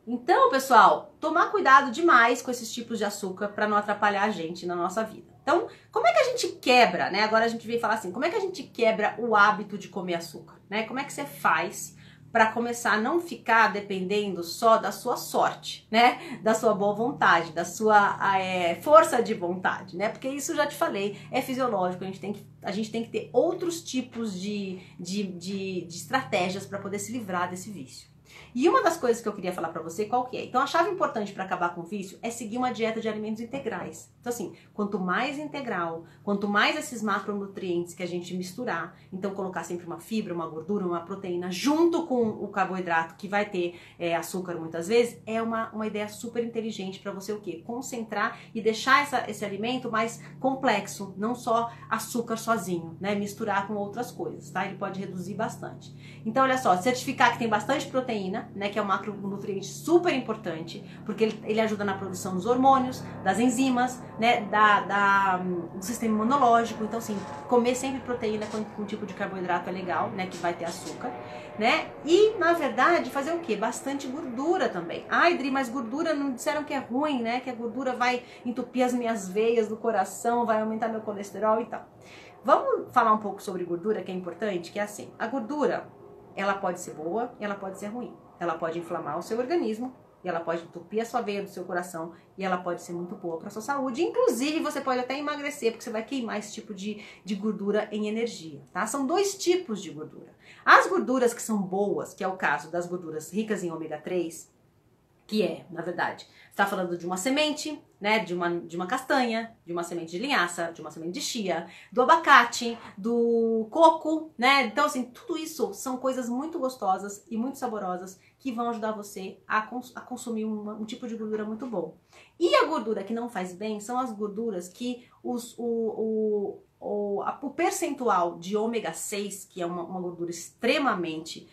Então, pessoal, tomar cuidado demais com esses tipos de açúcar para não atrapalhar a gente na nossa vida. Então, como é que a gente quebra, né? Agora a gente veio falar assim, como é que a gente quebra o hábito de comer açúcar, né? Como é que você faz para começar a não ficar dependendo só da sua sorte, né? Da sua boa vontade, da sua força de vontade, né? Porque isso, já te falei, é fisiológico, a gente tem que ter outros tipos de estratégias para poder se livrar desse vício. E uma das coisas que eu queria falar pra você, qual que é? Então a chave importante para acabar com o vício é seguir uma dieta de alimentos integrais. Então assim, quanto mais integral, quanto mais esses macronutrientes que a gente misturar, então colocar sempre uma fibra, uma gordura, uma proteína junto com o carboidrato, que vai ter açúcar muitas vezes, é uma ideia super inteligente para você o quê? Concentrar e deixar esse alimento mais complexo, não só açúcar sozinho, né? Misturar com outras coisas, tá? Ele pode reduzir bastante. Então olha só, certificar que tem bastante proteína, né, que é um macronutriente super importante, porque ele ajuda na produção dos hormônios, das enzimas, né, do sistema imunológico. Então, assim, comer sempre proteína com um tipo de carboidrato é legal, né, que vai ter açúcar, né, e, na verdade, fazer o quê? Bastante gordura também. Ai, Dri, mas gordura não disseram que é ruim, né, que a gordura vai entupir as minhas veias do coração, vai aumentar meu colesterol e tal. Vamos falar um pouco sobre gordura, que é importante, que é assim, a gordura, ela pode ser boa e ela pode ser ruim. Ela pode inflamar o seu organismo, e ela pode entupir a sua veia do seu coração, e ela pode ser muito boa para a sua saúde. Inclusive, você pode até emagrecer, porque você vai queimar esse tipo de gordura em energia, tá? São dois tipos de gordura. As gorduras que são boas, que é o caso das gorduras ricas em ômega 3, que é, na verdade, está falando de uma semente, né, de uma castanha, de uma semente de linhaça, de uma semente de chia, do abacate, do coco, né? Então, assim, tudo isso são coisas muito gostosas e muito saborosas que vão ajudar você a consumir um tipo de gordura muito bom. E a gordura que não faz bem são as gorduras que o percentual de ômega 6, que é uma gordura extremamente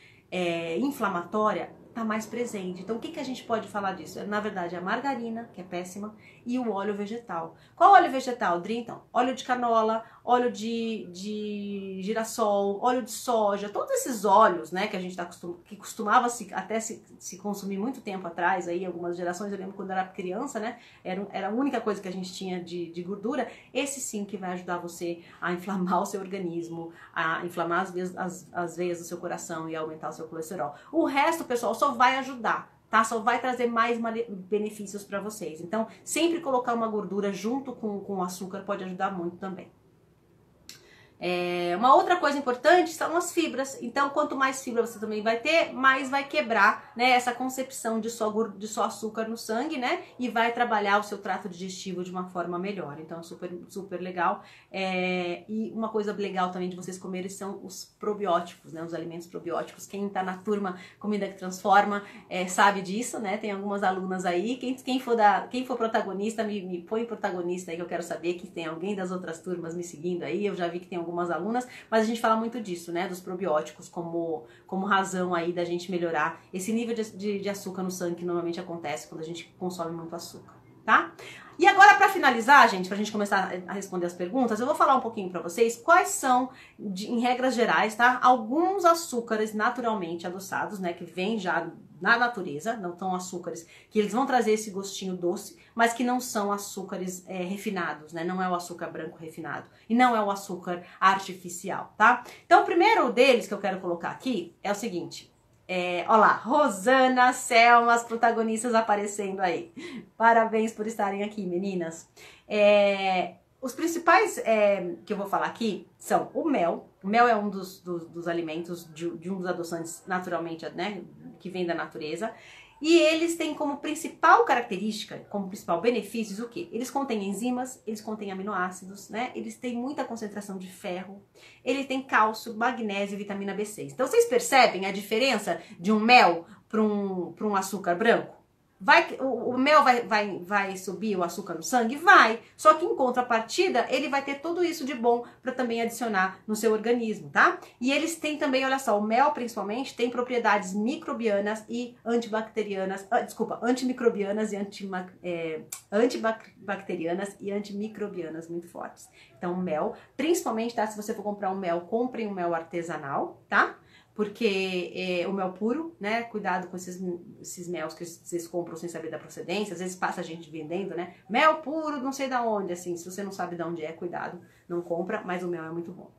inflamatória, tá mais presente. Então, o que a gente pode falar disso? Na verdade, a margarina, que é péssima, e o óleo vegetal. Qual óleo vegetal, Dri? Então, óleo de canola, óleo de girassol, óleo de soja, todos esses óleos, né, que a gente que costumava até se consumir muito tempo atrás, aí algumas gerações, eu lembro quando eu era criança, né, era a única coisa que a gente tinha de gordura, esse sim que vai ajudar você a inflamar o seu organismo, a inflamar as veias do seu coração e aumentar o seu colesterol. O resto, pessoal, só vai ajudar. Tá? Só vai trazer mais benefícios para vocês. Então, sempre colocar uma gordura junto com o açúcar pode ajudar muito também. Uma outra coisa importante são as fibras. Então, quanto mais fibra você também vai ter, mais vai quebrar, né, essa concepção de só açúcar no sangue, né? E vai trabalhar o seu trato digestivo de uma forma melhor. Então, é super, super legal. E uma coisa legal também de vocês comerem são os probióticos, né? Os alimentos probióticos. Quem tá na turma Comida que Transforma sabe disso, né? Tem algumas alunas aí. Quem for protagonista, me põe protagonista aí, que eu quero saber que tem alguém das outras turmas me seguindo aí. Eu já vi que tem algumas alunas, mas a gente fala muito disso, né, dos probióticos como razão aí da gente melhorar esse nível de açúcar no sangue que normalmente acontece quando a gente consome muito açúcar, tá? E agora, para finalizar, gente, pra gente começar a responder as perguntas, eu vou falar um pouquinho para vocês quais são, em regras gerais, tá, alguns açúcares naturalmente adoçados, né, que vêm já na natureza, não são açúcares que eles vão trazer esse gostinho doce, mas que não são açúcares refinados, né, não é o açúcar branco refinado e não é o açúcar artificial, tá? Então, o primeiro deles que eu quero colocar aqui é o seguinte. Olha lá, Rosana, Selma, as protagonistas aparecendo aí. Parabéns por estarem aqui, meninas. Os principais que eu vou falar aqui são o mel. O mel é um dos alimentos de um dos adoçantes naturalmente, né, que vem da natureza. E eles têm como principal característica, como principal benefícios, o quê? Eles contêm enzimas, eles contêm aminoácidos, né? Eles têm muita concentração de ferro, ele tem cálcio, magnésio e vitamina B6. Então, vocês percebem a diferença de um mel para um açúcar branco? O mel vai subir o açúcar no sangue? Vai. Só que em contrapartida, ele vai ter tudo isso de bom para também adicionar no seu organismo, tá? E eles têm também, olha só, o mel principalmente tem propriedades microbianas e antibacterianas, antimicrobianas e antibacterianas e antimicrobianas muito fortes. Então, o mel, principalmente, tá? Se você for comprar um mel, comprem um mel artesanal, tá? Porque o mel puro, né, cuidado com esses mels que vocês compram sem saber da procedência, às vezes passa a gente vendendo, né, mel puro não sei da onde, assim, se você não sabe de onde cuidado, não compra, mas o mel é muito bom,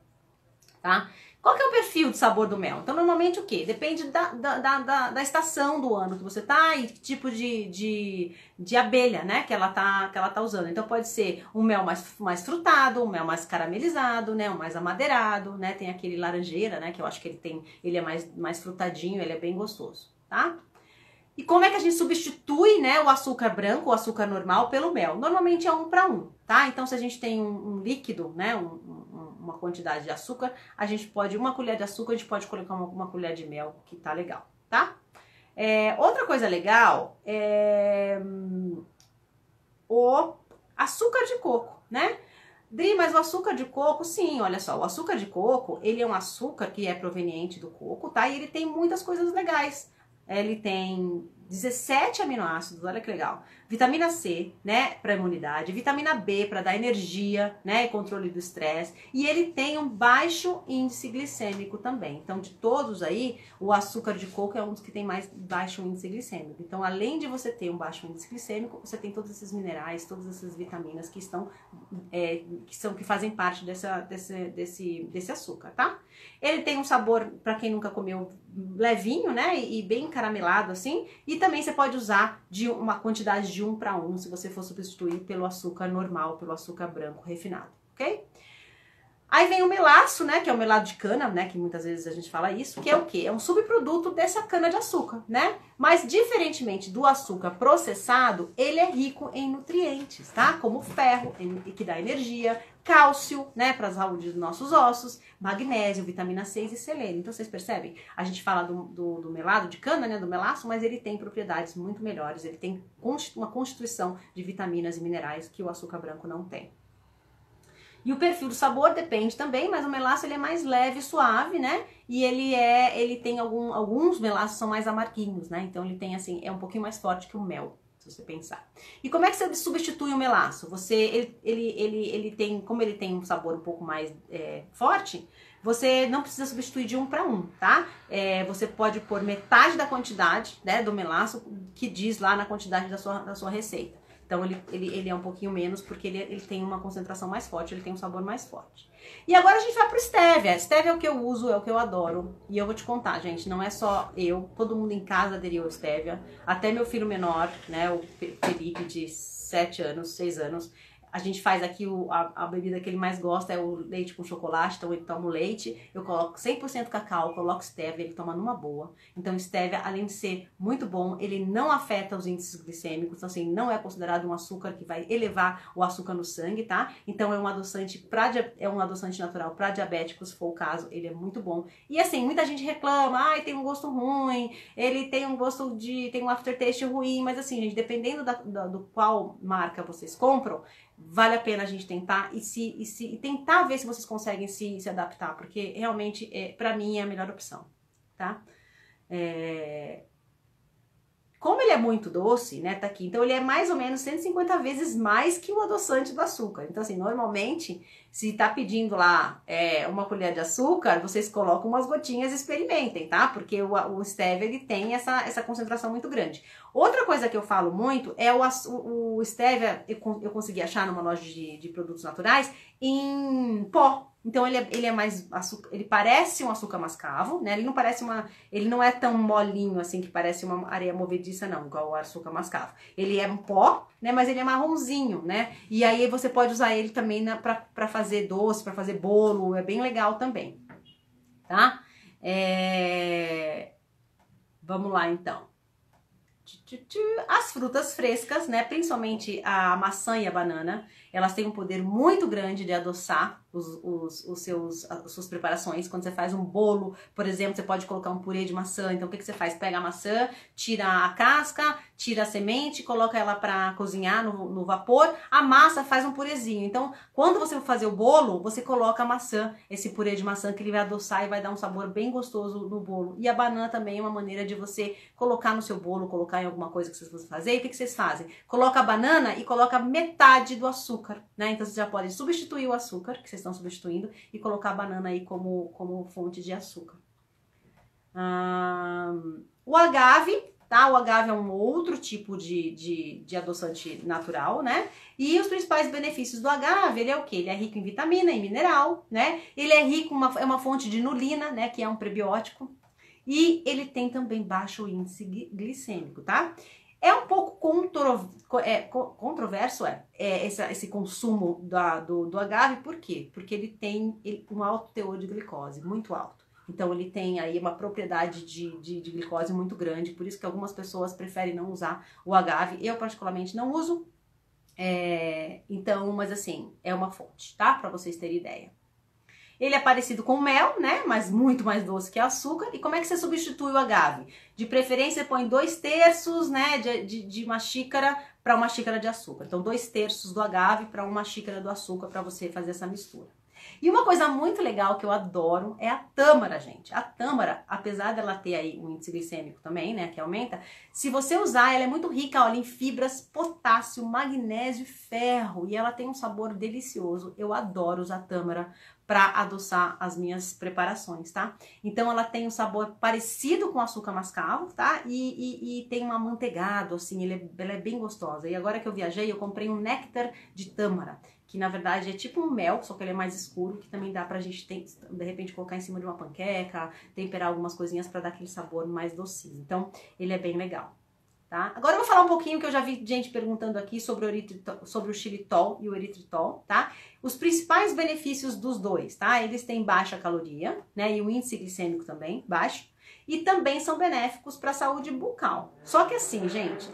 tá? Qual que é o perfil de sabor do mel? Então, normalmente o quê? Depende da estação do ano que você tá e que tipo de abelha, né, que ela tá usando. Então, pode ser um mel mais frutado, um mel mais caramelizado, né, um mais amadeirado, né, tem aquele laranjeira, né, que eu acho que ele é mais frutadinho, ele é bem gostoso, tá? E como é que a gente substitui, né, o açúcar branco, o açúcar normal, pelo mel? Normalmente é 1 para 1, tá? Então, se a gente tem um líquido, né, uma quantidade de açúcar, uma colher de açúcar, a gente pode colocar uma colher de mel, que tá legal, tá? Outra coisa legal é o açúcar de coco, né? Dri, mas o açúcar de coco, sim, olha só, o açúcar de coco, ele é um açúcar que é proveniente do coco, tá? E ele tem muitas coisas legais. Ele tem 17 aminoácidos, olha que legal. Vitamina C, né, para imunidade, vitamina B para dar energia, né, e controle do estresse. E ele tem um baixo índice glicêmico também. Então, de todos aí, o açúcar de coco é um dos que tem mais baixo índice glicêmico. Então, além de você ter um baixo índice glicêmico, você tem todos esses minerais, todas essas vitaminas que que fazem parte desse açúcar, tá? Ele tem um sabor, para quem nunca comeu, levinho, né, e bem caramelado assim. E também você pode usar de uma quantidade de 1 para 1 se você for substituir pelo açúcar normal, pelo açúcar branco refinado, ok? Aí vem o melaço, né, que é o melado de cana, né, que muitas vezes a gente fala isso, que é o quê? É um subproduto dessa cana de açúcar, né? Mas diferentemente do açúcar processado, ele é rico em nutrientes, tá? Como ferro, que dá energia, cálcio, né, para a saúde dos nossos ossos, magnésio, vitamina C e selênio. Então vocês percebem? A gente fala do melado de cana, né, do melaço, mas ele tem propriedades muito melhores, ele tem uma constituição de vitaminas e minerais que o açúcar branco não tem. E o perfil do sabor depende também, mas o melaço ele é mais leve e suave, né? E ele tem alguns melaços são mais amarguinhos, né? Então ele tem assim, é um pouquinho mais forte que o mel. se você pensar. E como é que você substitui o melaço? Ele tem, como ele tem um sabor um pouco mais forte, você não precisa substituir de 1 para 1, tá? Você pode pôr metade da quantidade, né, do melaço que diz lá na quantidade da sua receita. Então ele é um pouquinho menos porque ele tem uma concentração mais forte, ele tem um sabor mais forte. E agora a gente vai pro stevia. Stevia é o que eu uso, é o que eu adoro. E eu vou te contar, gente, não é só eu, todo mundo em casa aderiu ao stevia. Até meu filho menor, né, o Felipe, de 7 anos, 6 anos. A gente faz aqui a bebida que ele mais gosta é o leite com chocolate, então ele toma o leite, eu coloco 100% cacau, coloco stevia, ele toma numa boa. Então stevia, além de ser muito bom, ele não afeta os índices glicêmicos, então assim, não é considerado um açúcar que vai elevar o açúcar no sangue, tá? Então é um adoçante natural para diabéticos, se for o caso, ele é muito bom. E assim, muita gente reclama, ai, tem um gosto ruim, ele tem um gosto tem um aftertaste ruim, mas assim, gente, dependendo do qual marca vocês compram, vale a pena a gente tentar e tentar ver se vocês conseguem se adaptar, porque realmente, pra mim, é a melhor opção, tá? Como ele é muito doce, né, tá aqui, então ele é mais ou menos 150 vezes mais que o adoçante do açúcar. Então, assim, normalmente, se tá pedindo lá uma colher de açúcar, vocês colocam umas gotinhas e experimentem, tá? Porque o stevia, ele tem essa concentração muito grande. Outra coisa que eu falo muito é o stevia, eu consegui achar numa loja de produtos naturais, em pó. Então ele é mais açúcar, ele parece um açúcar mascavo, né? Ele não é tão molinho assim que parece uma areia movediça não, igual o açúcar mascavo. Ele é um pó, né? Mas ele é marronzinho, né? E aí você pode usar ele também para fazer doce, para fazer bolo, é bem legal também, tá? Vamos lá então. As frutas frescas, né, principalmente a maçã e a banana, elas têm um poder muito grande de adoçar as suas preparações. Quando você faz um bolo, por exemplo, você pode colocar um purê de maçã. Então o que você faz? Pega a maçã, tira a casca, tira a semente, coloca ela para cozinhar no vapor, amassa, faz um purezinho. Então quando você for fazer o bolo, você coloca a maçã, esse purê de maçã, que ele vai adoçar e vai dar um sabor bem gostoso no bolo. E a banana também é uma maneira de você colocar no seu bolo, colocar em alguma coisa que vocês vão fazer. E o que vocês fazem? Coloca a banana e coloca metade do açúcar, né? Então vocês já podem substituir o açúcar que vocês estão substituindo e colocar a banana aí como fonte de açúcar. O agave, tá? O agave é um outro tipo de adoçante natural, né? E os principais benefícios do agave, ele é o quê? Ele é rico em vitamina, em mineral, né? Ele é rico, é uma fonte de inulina, né? Que é um prebiótico. E ele tem também baixo índice glicêmico, tá? É um pouco controverso esse consumo do agave, por quê? Porque ele tem um alto teor de glicose, muito alto. Então ele tem aí uma propriedade de glicose muito grande, por isso que algumas pessoas preferem não usar o agave. Eu particularmente não uso, mas assim, é uma fonte, tá? Pra vocês terem ideia. Ele é parecido com o mel, né? Mas muito mais doce que açúcar. E como é que você substitui o agave? De preferência, você põe 2/3, né, de uma xícara para uma xícara de açúcar. Então, 2/3 do agave para uma xícara do açúcar para você fazer essa mistura. E uma coisa muito legal que eu adoro é a tâmara, gente. A tâmara, apesar dela ter aí um índice glicêmico também, né, que aumenta, se você usar, ela é muito rica, olha, em fibras, potássio, magnésio e ferro. E ela tem um sabor delicioso. Eu adoro usar tâmara para adoçar as minhas preparações, tá? Então ela tem um sabor parecido com açúcar mascavo, tá? E tem um amanteigado, assim, ela é bem gostosa. E agora que eu viajei, eu comprei um néctar de tâmara, que na verdade é tipo um mel, só que ele é mais escuro, que também dá pra gente, de repente, colocar em cima de uma panqueca, temperar algumas coisinhas pra dar aquele sabor mais docinho. Então, ele é bem legal. Tá? Agora eu vou falar um pouquinho que eu já vi gente perguntando aqui sobre o xilitol e o eritritol, tá? Os principais benefícios dos dois, tá? Eles têm baixa caloria, né? E o índice glicêmico também baixo. E também são benéficos para a saúde bucal. Só que assim, gente,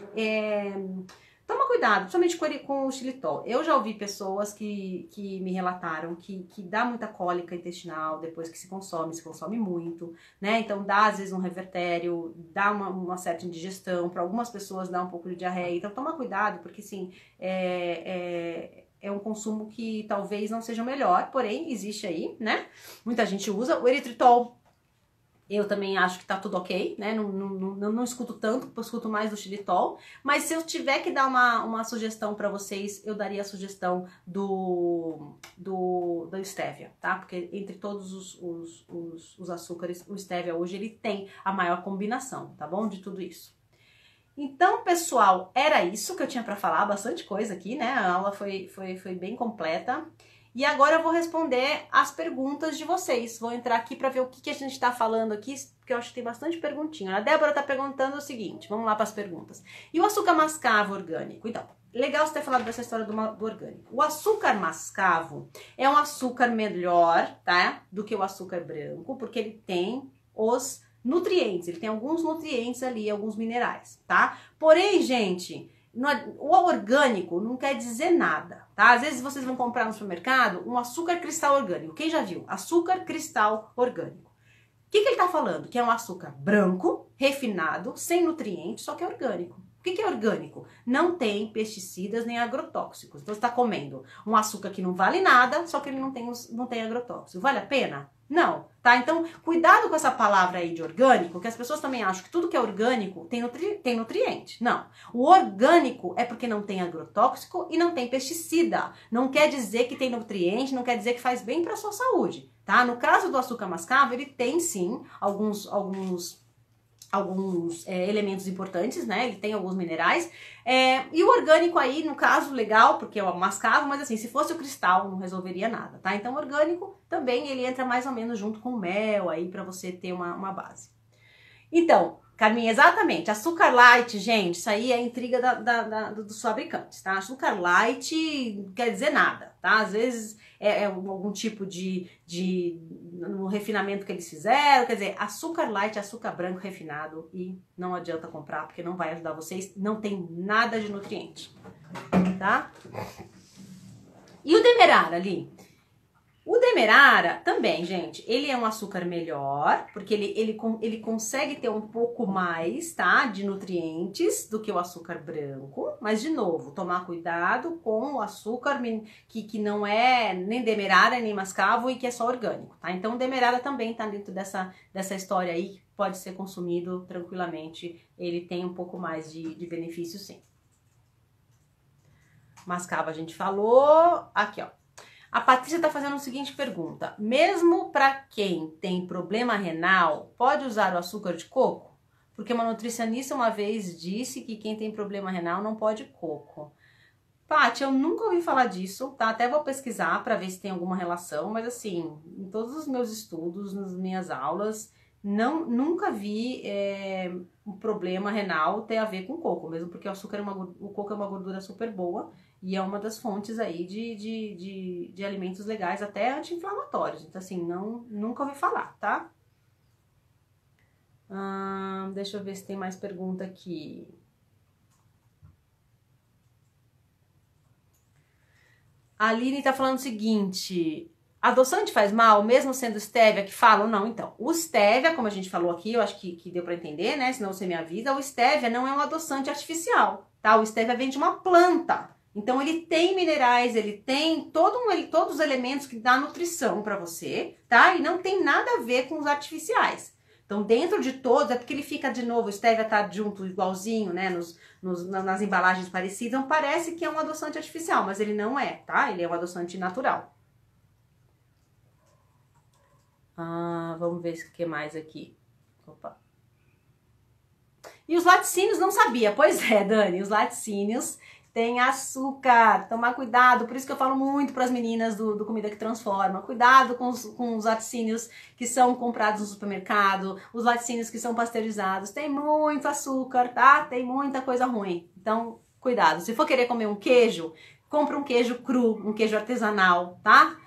toma cuidado, principalmente com o xilitol. Eu já ouvi pessoas que me relataram que dá muita cólica intestinal depois que se consome muito, né? Então dá às vezes um revertério, dá uma certa indigestão, para algumas pessoas dá um pouco de diarreia. Então toma cuidado, porque assim, é um consumo que talvez não seja o melhor, porém existe aí, né? Muita gente usa. O eritritol Eu também acho que tá tudo ok, né? Não escuto tanto, eu escuto mais do xilitol. Mas se eu tiver que dar uma sugestão para vocês, eu daria a sugestão do stevia, tá? Porque entre todos os açúcares, o stevia hoje ele tem a maior combinação, tá bom? De tudo isso. Então, pessoal, era isso que eu tinha para falar, bastante coisa aqui, né? A aula foi bem completa. E agora eu vou responder as perguntas de vocês. Vou entrar aqui para ver o que a gente está falando aqui, porque eu acho que tem bastante perguntinha. A Débora está perguntando o seguinte, vamos lá para as perguntas. E o açúcar mascavo orgânico? Então, legal você ter falado dessa história do orgânico. O açúcar mascavo é um açúcar melhor, tá? Do que o açúcar branco, porque ele tem os nutrientes, ele tem alguns nutrientes ali, alguns minerais, tá? Porém, gente, o orgânico não quer dizer nada, tá? Às vezes vocês vão comprar no supermercado um açúcar cristal orgânico. Quem já viu? Açúcar cristal orgânico. O que ele tá falando? Que é um açúcar branco, refinado, sem nutrientes, só que é orgânico. O que é orgânico? Não tem pesticidas nem agrotóxicos. Então você está comendo um açúcar que não vale nada, só que ele não tem agrotóxico. Vale a pena? Não, tá? Então, cuidado com essa palavra aí de orgânico, que as pessoas também acham que tudo que é orgânico tem nutriente. Não. O orgânico é porque não tem agrotóxico e não tem pesticida. Não quer dizer que tem nutriente, não quer dizer que faz bem para a sua saúde, tá? No caso do açúcar mascavo, ele tem sim alguns elementos importantes, né? Ele tem alguns minerais. E o orgânico aí, no caso, legal, porque é o mascavo, mas assim, se fosse o cristal, não resolveria nada, tá? Então, o orgânico também, ele entra mais ou menos junto com o mel aí, pra você ter uma base. Então, Carminha, exatamente, açúcar light, gente, isso aí é intriga dos fabricantes, tá? Açúcar light não quer dizer nada, tá? Às vezes é algum tipo no refinamento que eles fizeram, quer dizer, açúcar light, açúcar branco refinado, e não adianta comprar, porque não vai ajudar vocês, não tem nada de nutriente, tá? E o demerara ali? O demerara também, gente, ele é um açúcar melhor, porque ele consegue ter um pouco mais, tá, de nutrientes do que o açúcar branco, mas de novo, tomar cuidado com o açúcar que não é nem demerara, nem mascavo e que é só orgânico, tá? Então o demerara também tá dentro dessa história aí, pode ser consumido tranquilamente, ele tem um pouco mais de benefício sim. Mascavo a gente falou, aqui ó. A Patrícia está fazendo a seguinte pergunta. Mesmo para quem tem problema renal, pode usar o açúcar de coco? Porque uma nutricionista uma vez disse que quem tem problema renal não pode coco. Paty, eu nunca ouvi falar disso, tá? Até vou pesquisar para ver se tem alguma relação, mas assim, em todos os meus estudos, nas minhas aulas, nunca vi um problema renal ter a ver com coco, mesmo porque o coco é uma gordura super boa e é uma das fontes aí de alimentos legais, até anti-inflamatórios. Então assim, nunca ouvi falar, tá? Deixa eu ver se tem mais pergunta aqui. A Aline tá falando o seguinte... Adoçante faz mal, mesmo sendo stevia que falam? Não, então. O stevia, como a gente falou aqui, eu acho que deu pra entender, né? Senão você me avisa. O stevia não é um adoçante artificial, tá? O stevia vem de uma planta. Então, ele tem minerais, ele tem todos os elementos que dão nutrição pra você, tá? E não tem nada a ver com os artificiais. Então, dentro de todos, é porque ele fica de novo, o stevia tá junto igualzinho, né? Nas embalagens parecidas. Então, parece que é um adoçante artificial, mas ele não é, tá? Ele é um adoçante natural. Vamos ver o que mais aqui. Opa. E os laticínios não sabia. Pois é, Dani, os laticínios têm açúcar. Tomar cuidado, por isso que eu falo muito para as meninas do Comida que Transforma. Cuidado com os laticínios que são comprados no supermercado, os laticínios que são pasteurizados. Tem muito açúcar, tá? Tem muita coisa ruim. Então, cuidado. Se for querer comer um queijo, compra um queijo cru, um queijo artesanal, tá?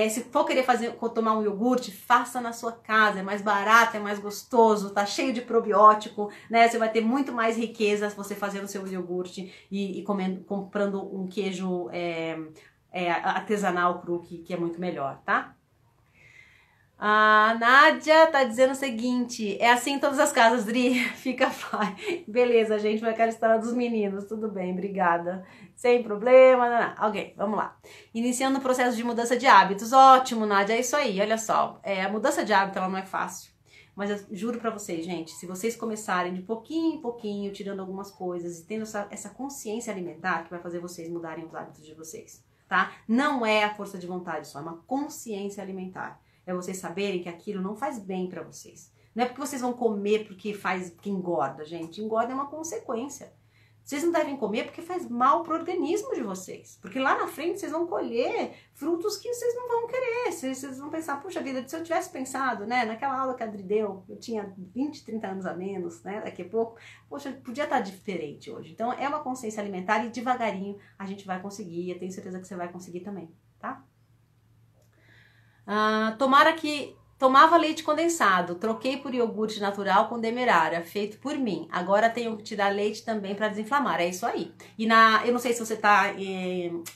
Se for querer tomar um iogurte, faça na sua casa, é mais barato, é mais gostoso, tá cheio de probiótico, né? Você vai ter muito mais riqueza se você fazer o seu iogurte e comprando um queijo artesanal cru, que é muito melhor, tá? A Nádia tá dizendo o seguinte, é assim em todas as casas, Dri, fica fácil. Beleza, gente, vai aquela história dos meninos, tudo bem, obrigada. Sem problema, não. Ok, vamos lá. Iniciando o processo de mudança de hábitos, ótimo, Nádia, é isso aí, olha só. A mudança de hábito, ela não é fácil, Mas eu juro pra vocês, gente, se vocês começarem de pouquinho em pouquinho, tirando algumas coisas e tendo essa consciência alimentar, que vai fazer vocês mudarem os hábitos de vocês, tá? Não é a força de vontade só, é uma consciência alimentar. É vocês saberem que aquilo não faz bem pra vocês. Não é porque vocês vão comer porque que engorda, gente. Engorda é uma consequência. Vocês não devem comer porque faz mal pro organismo de vocês. Porque lá na frente vocês vão colher frutos que vocês não vão querer. Vocês vão pensar, puxa vida, se eu tivesse pensado, né, naquela aula que a Adri deu, eu tinha 20, 30 anos a menos, né, daqui a pouco, poxa, podia estar diferente hoje. Então é uma consciência alimentar e devagarinho a gente vai conseguir. Eu tenho certeza que você vai conseguir também, tá? Tomava leite condensado, troquei por iogurte natural com demerara, feito por mim. Agora tenho que tirar leite também para desinflamar, é isso aí. E eu não sei se você tá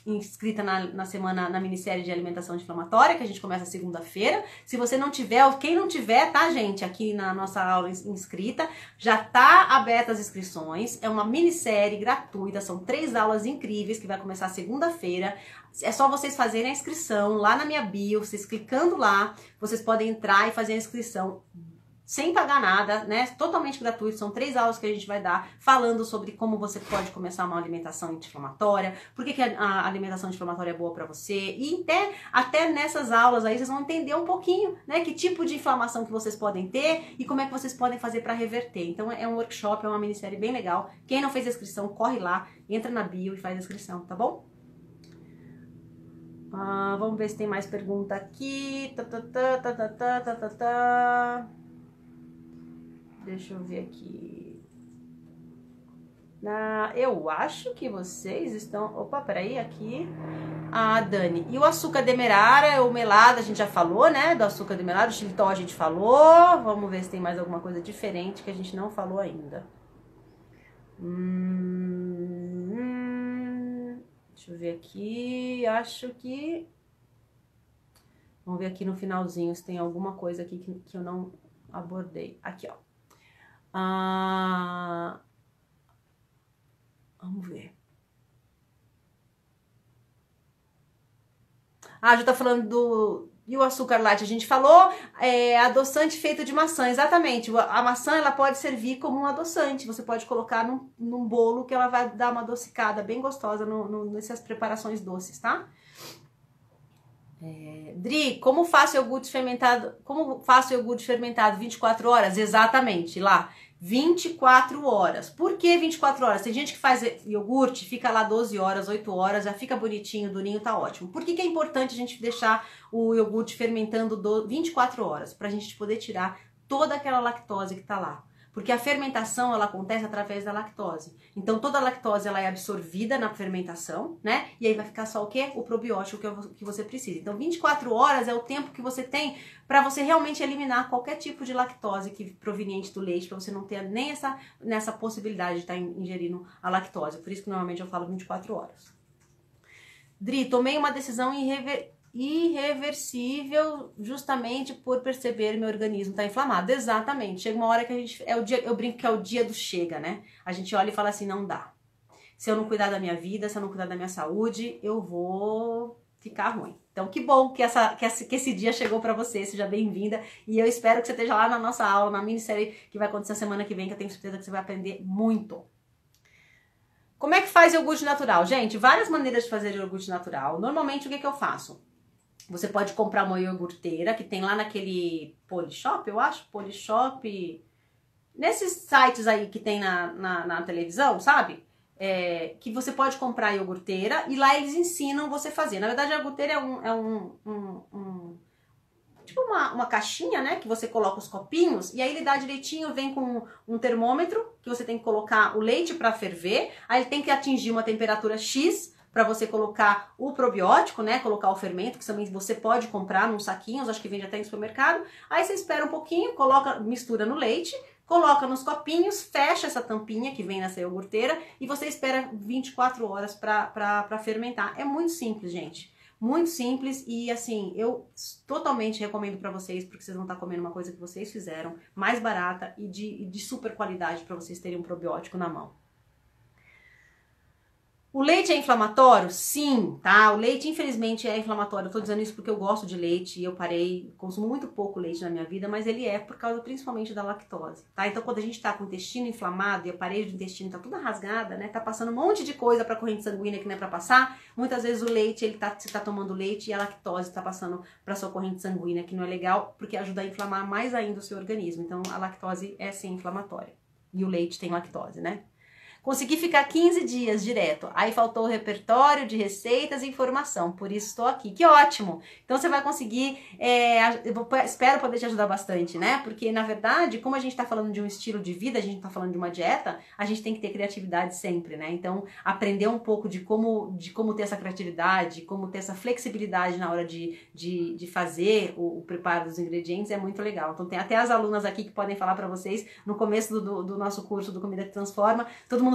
inscrita na minissérie de alimentação anti-inflamatória, que a gente começa segunda-feira. Se você não tiver, ou quem não tiver, tá, gente, aqui na nossa aula inscrita, já tá aberta as inscrições. É uma minissérie gratuita, são 3 aulas incríveis que vai começar segunda-feira. É só vocês fazerem a inscrição lá na minha bio, vocês clicando lá, vocês podem entrar e fazer a inscrição sem pagar nada, né? Totalmente gratuito, são 3 aulas que a gente vai dar falando sobre como você pode começar uma alimentação anti-inflamatória, por que a alimentação anti-inflamatória é boa pra você, e até nessas aulas aí vocês vão entender um pouquinho, né? Que tipo de inflamação que vocês podem ter e como é que vocês podem fazer pra reverter. Então é um workshop, é uma minissérie bem legal. Quem não fez a inscrição, corre lá, entra na bio e faz a inscrição, tá bom? Vamos ver se tem mais pergunta aqui. Deixa eu ver aqui. Eu acho que vocês estão... Opa, peraí, aqui. Dani. E o açúcar demerara, o melado, a gente já falou, né? Do açúcar demerara, o xilitol a gente falou. Vamos ver se tem mais alguma coisa diferente que a gente não falou ainda. Deixa eu ver aqui, acho que... Vamos ver aqui no finalzinho se tem alguma coisa aqui que eu não abordei. Aqui, ó. Vamos ver. Já tá falando do... E o açúcar latte, a gente falou, adoçante feito de maçã, exatamente. A maçã, ela pode servir como um adoçante. Você pode colocar num bolo que ela vai dar uma adocicada bem gostosa nessas preparações doces, tá? Dri, como faço iogurte fermentado 24 horas? Exatamente, lá. 24 horas. Por que 24 horas? Tem gente que faz iogurte, fica lá 12 horas, 8 horas, já fica bonitinho, durinho, tá ótimo. Por que é importante a gente deixar o iogurte fermentando 24 horas? Pra gente poder tirar toda aquela lactose que tá lá. Porque a fermentação, ela acontece através da lactose. Então, toda a lactose, ela é absorvida na fermentação, né? E aí vai ficar só o quê? O probiótico que você precisa. Então, 24 horas é o tempo que você tem para você realmente eliminar qualquer tipo de lactose proveniente do leite, para você não ter nem nessa possibilidade de estar ingerindo a lactose. Por isso que normalmente eu falo 24 horas. Dri, tomei uma decisão irreversível justamente por perceber meu organismo tá inflamado. Exatamente. Chega uma hora que eu brinco que é o dia do chega, né? A gente olha e fala assim, não dá. Se eu não cuidar da minha vida, se eu não cuidar da minha saúde, eu vou ficar ruim. Então, que bom que esse dia chegou pra você, seja bem-vinda. E eu espero que você esteja lá na nossa aula, na minissérie que vai acontecer semana que vem, que eu tenho certeza que você vai aprender muito. Como é que faz iogurte natural? Gente, várias maneiras de fazer iogurte natural. Normalmente, o que eu faço? Você pode comprar uma iogurteira, que tem lá naquele Polishop, eu acho, Polishop, nesses sites aí que tem na televisão, sabe? Que você pode comprar a iogurteira e lá eles ensinam você a fazer. Na verdade, a iogurteira tipo uma caixinha, né? Que você coloca os copinhos e aí ele dá direitinho, vem com um termômetro que você tem que colocar o leite para ferver, aí ele tem que atingir uma temperatura X para você colocar o probiótico, né? Colocar o fermento, que também você pode comprar num saquinhos, acho que vende até no supermercado. Aí você espera um pouquinho, mistura no leite, coloca nos copinhos, fecha essa tampinha que vem nessa iogurteira e você espera 24 horas para fermentar. É muito simples, gente. Muito simples e assim, eu totalmente recomendo para vocês, porque vocês vão estar comendo uma coisa que vocês fizeram, mais barata e de super qualidade para vocês terem um probiótico na mão. O leite é inflamatório? Sim, tá? O leite, infelizmente, é inflamatório. Eu tô dizendo isso porque eu gosto de leite e eu parei, consumo muito pouco leite na minha vida, mas ele é por causa principalmente da lactose, tá? Então, quando a gente tá com o intestino inflamado e a parede do intestino tá toda rasgada, né? Tá passando um monte de coisa pra corrente sanguínea que não é pra passar, muitas vezes o leite, você tá tomando leite e a lactose tá passando pra sua corrente sanguínea, que não é legal, porque ajuda a inflamar mais ainda o seu organismo. Então, a lactose é sim inflamatória. E o leite tem lactose, né? Consegui ficar 15 dias direto. Aí faltou o repertório de receitas e informação. Por isso estou aqui. Que ótimo! Então você vai conseguir... espero poder te ajudar bastante, né? Porque, na verdade, como a gente está falando de um estilo de vida, a gente está falando de uma dieta, a gente tem que ter criatividade sempre, né? Então, aprender um pouco de como ter essa criatividade, como ter essa flexibilidade na hora de fazer o preparo dos ingredientes é muito legal. Então, tem até as alunas aqui que podem falar para vocês, no começo do nosso curso do Comida que Transforma, todo mundo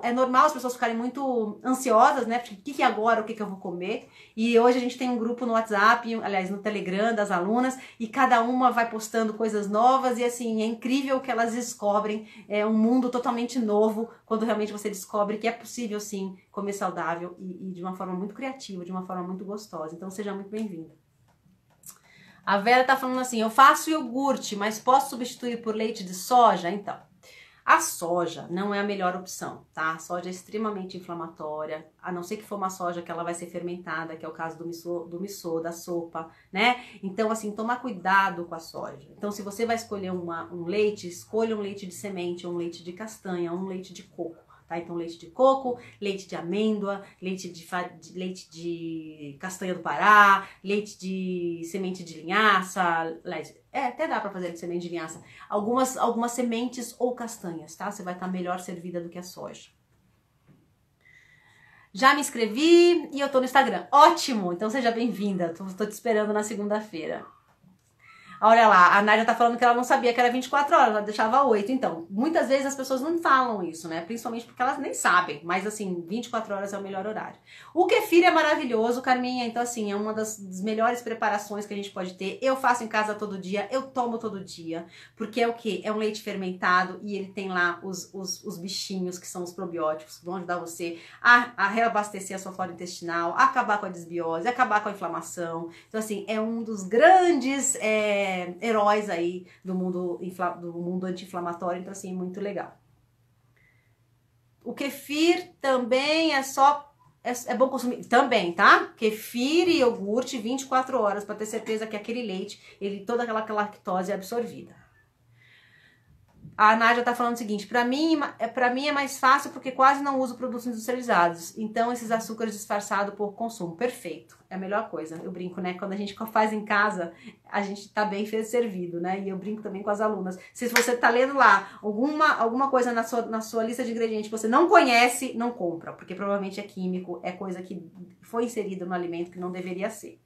é normal as pessoas ficarem muito ansiosas, né? O que é agora, o que eu vou comer? E hoje a gente tem um grupo no WhatsApp, aliás, no Telegram das alunas, e cada uma vai postando coisas novas e assim, é incrível que elas descobrem um mundo totalmente novo quando realmente você descobre que é possível sim comer saudável e de uma forma muito criativa, de uma forma muito gostosa. Então seja muito bem-vinda. A Vera tá falando assim, eu faço iogurte, mas posso substituir por leite de soja? Então, a soja não é a melhor opção, tá? A soja é extremamente inflamatória, a não ser que for uma soja que ela vai ser fermentada, que é o caso do missô, da sopa, né? Então, assim, tomar cuidado com a soja. Então, se você vai escolher um leite, escolha um leite de semente, um leite de castanha, um leite de coco. Tá? Então, leite de coco, leite de amêndoa, leite de castanha do Pará, leite de semente de linhaça, até dá pra fazer de semente de linhaça. Algumas sementes ou castanhas, tá? Você vai estar melhor servida do que a soja. Já me inscrevi e eu tô no Instagram. Ótimo! Então seja bem-vinda. Tô te esperando na segunda-feira. Olha lá, a Nádia tá falando que ela não sabia que era 24 horas, ela deixava 8. Então, muitas vezes as pessoas não falam isso, né? Principalmente porque elas nem sabem. Mas, assim, 24 horas é o melhor horário. O kefir é maravilhoso, Carminha. Então, assim, é uma das melhores preparações que a gente pode ter. Eu faço em casa todo dia, eu tomo todo dia. Porque é o quê? É um leite fermentado e ele tem lá os bichinhos, que são os probióticos, que vão ajudar você a reabastecer a sua flora intestinal, a acabar com a desbiose, a acabar com a inflamação. Então, assim, é um dos grandes... heróis aí do mundo anti-inflamatório, então assim, muito legal. O kefir também é bom consumir, também, tá? Kefir e iogurte 24 horas, para ter certeza que aquele leite, toda aquela lactose é absorvida. A Nádia tá falando o seguinte, pra mim é mais fácil porque quase não uso produtos industrializados. Então, esses açúcares disfarçados por consumo. Perfeito. É a melhor coisa. Eu brinco, né? Quando a gente faz em casa, a gente tá bem servido, né? E eu brinco também com as alunas. Se você tá lendo lá alguma coisa na sua lista de ingredientes que você não conhece, não compra. Porque provavelmente é químico, é coisa que foi inserida no alimento que não deveria ser.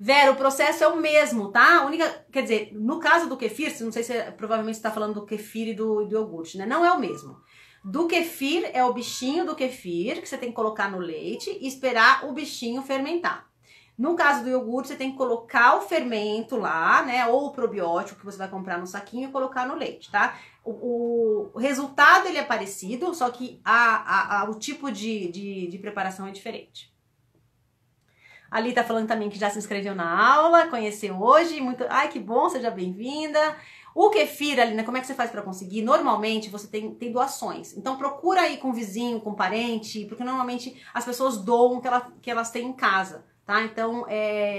Vera, o processo é o mesmo, tá? Quer dizer, no caso do kefir, não sei se provavelmente você tá falando do kefir e do iogurte, né? Não é o mesmo. Do kefir é o bichinho do kefir que você tem que colocar no leite e esperar o bichinho fermentar. No caso do iogurte, você tem que colocar o fermento lá, né? Ou o probiótico que você vai comprar no saquinho e colocar no leite, tá? O resultado ele é parecido, só que o tipo de preparação é diferente. Ali tá falando também que já se inscreveu na aula, conheceu hoje, ai que bom, seja bem-vinda. O kefir, Alina, como é que você faz para conseguir? Normalmente você tem doações, então procura aí com vizinho, com parente, porque normalmente as pessoas doam que elas têm em casa, tá? Então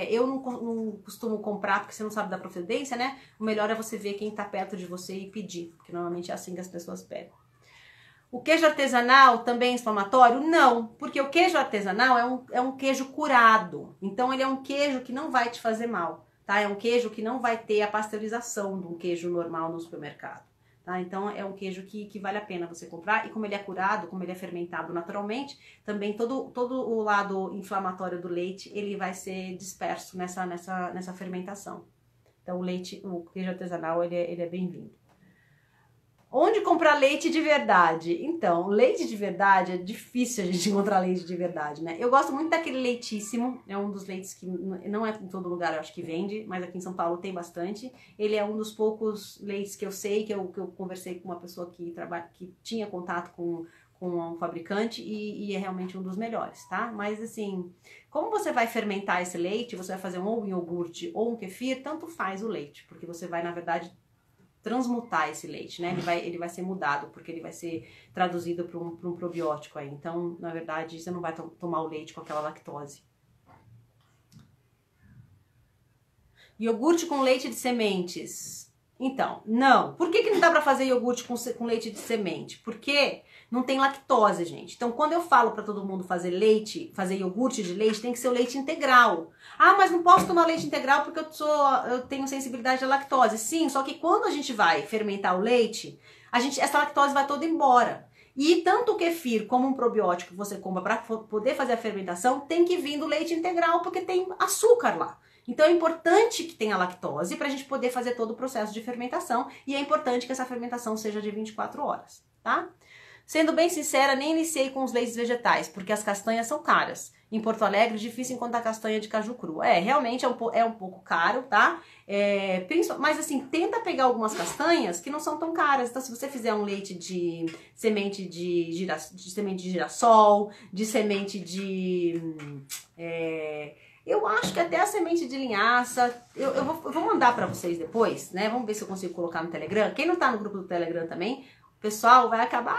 eu não costumo comprar porque você não sabe da procedência, né? O melhor é você ver quem tá perto de você e pedir, porque normalmente é assim que as pessoas pedem. O queijo artesanal também é inflamatório? Não, porque o queijo artesanal é um queijo curado. Então, ele é um queijo que não vai te fazer mal, tá? É um queijo que não vai ter a pasteurização de um queijo normal no supermercado, tá? Então, é um queijo que vale a pena você comprar. E como ele é curado, como ele é fermentado naturalmente, também todo o lado inflamatório do leite, ele vai ser disperso nessa fermentação. Então, o queijo artesanal, ele é bem-vindo. Onde comprar leite de verdade? Então, leite de verdade é difícil a gente encontrar leite de verdade, né? Eu gosto muito daquele Leitíssimo, é um dos leites que não é em todo lugar, eu acho que vende, mas aqui em São Paulo tem bastante. Ele é um dos poucos leites que eu sei, que eu conversei com uma pessoa que tinha contato com um fabricante e é realmente um dos melhores, tá? Mas assim, como você vai fermentar esse leite, você vai fazer ou um iogurte ou um kefir, tanto faz o leite, porque você vai, na verdade, transmutar esse leite, né? Ele vai ser mudado, porque ele vai ser traduzido para um probiótico aí. Então, na verdade, você não vai tomar o leite com aquela lactose. Iogurte com leite de sementes. Então, não. Por que não dá pra fazer iogurte com leite de semente? Porque não tem lactose, gente. Então, quando eu falo pra todo mundo fazer iogurte de leite, tem que ser o leite integral. Ah, mas não posso tomar leite integral porque eu tenho sensibilidade à lactose. Sim, só que quando a gente vai fermentar o leite, essa lactose vai toda embora. E tanto o kefir como um probiótico que você compra para poder fazer a fermentação, tem que vir do leite integral, porque tem açúcar lá. Então é importante que tenha lactose para a gente poder fazer todo o processo de fermentação, e é importante que essa fermentação seja de 24 horas, tá? Sendo bem sincera, nem iniciei com os leites vegetais, porque as castanhas são caras. Em Porto Alegre, difícil encontrar castanha de caju cru. Realmente é um pouco caro, tá? Mas assim, tenta pegar algumas castanhas que não são tão caras. Então, se você fizer um leite de semente de girassol, de semente de... eu acho que até a semente de linhaça, eu vou mandar pra vocês depois, né? Vamos ver se eu consigo colocar no Telegram. Quem não tá no grupo do Telegram também, o pessoal vai acabar...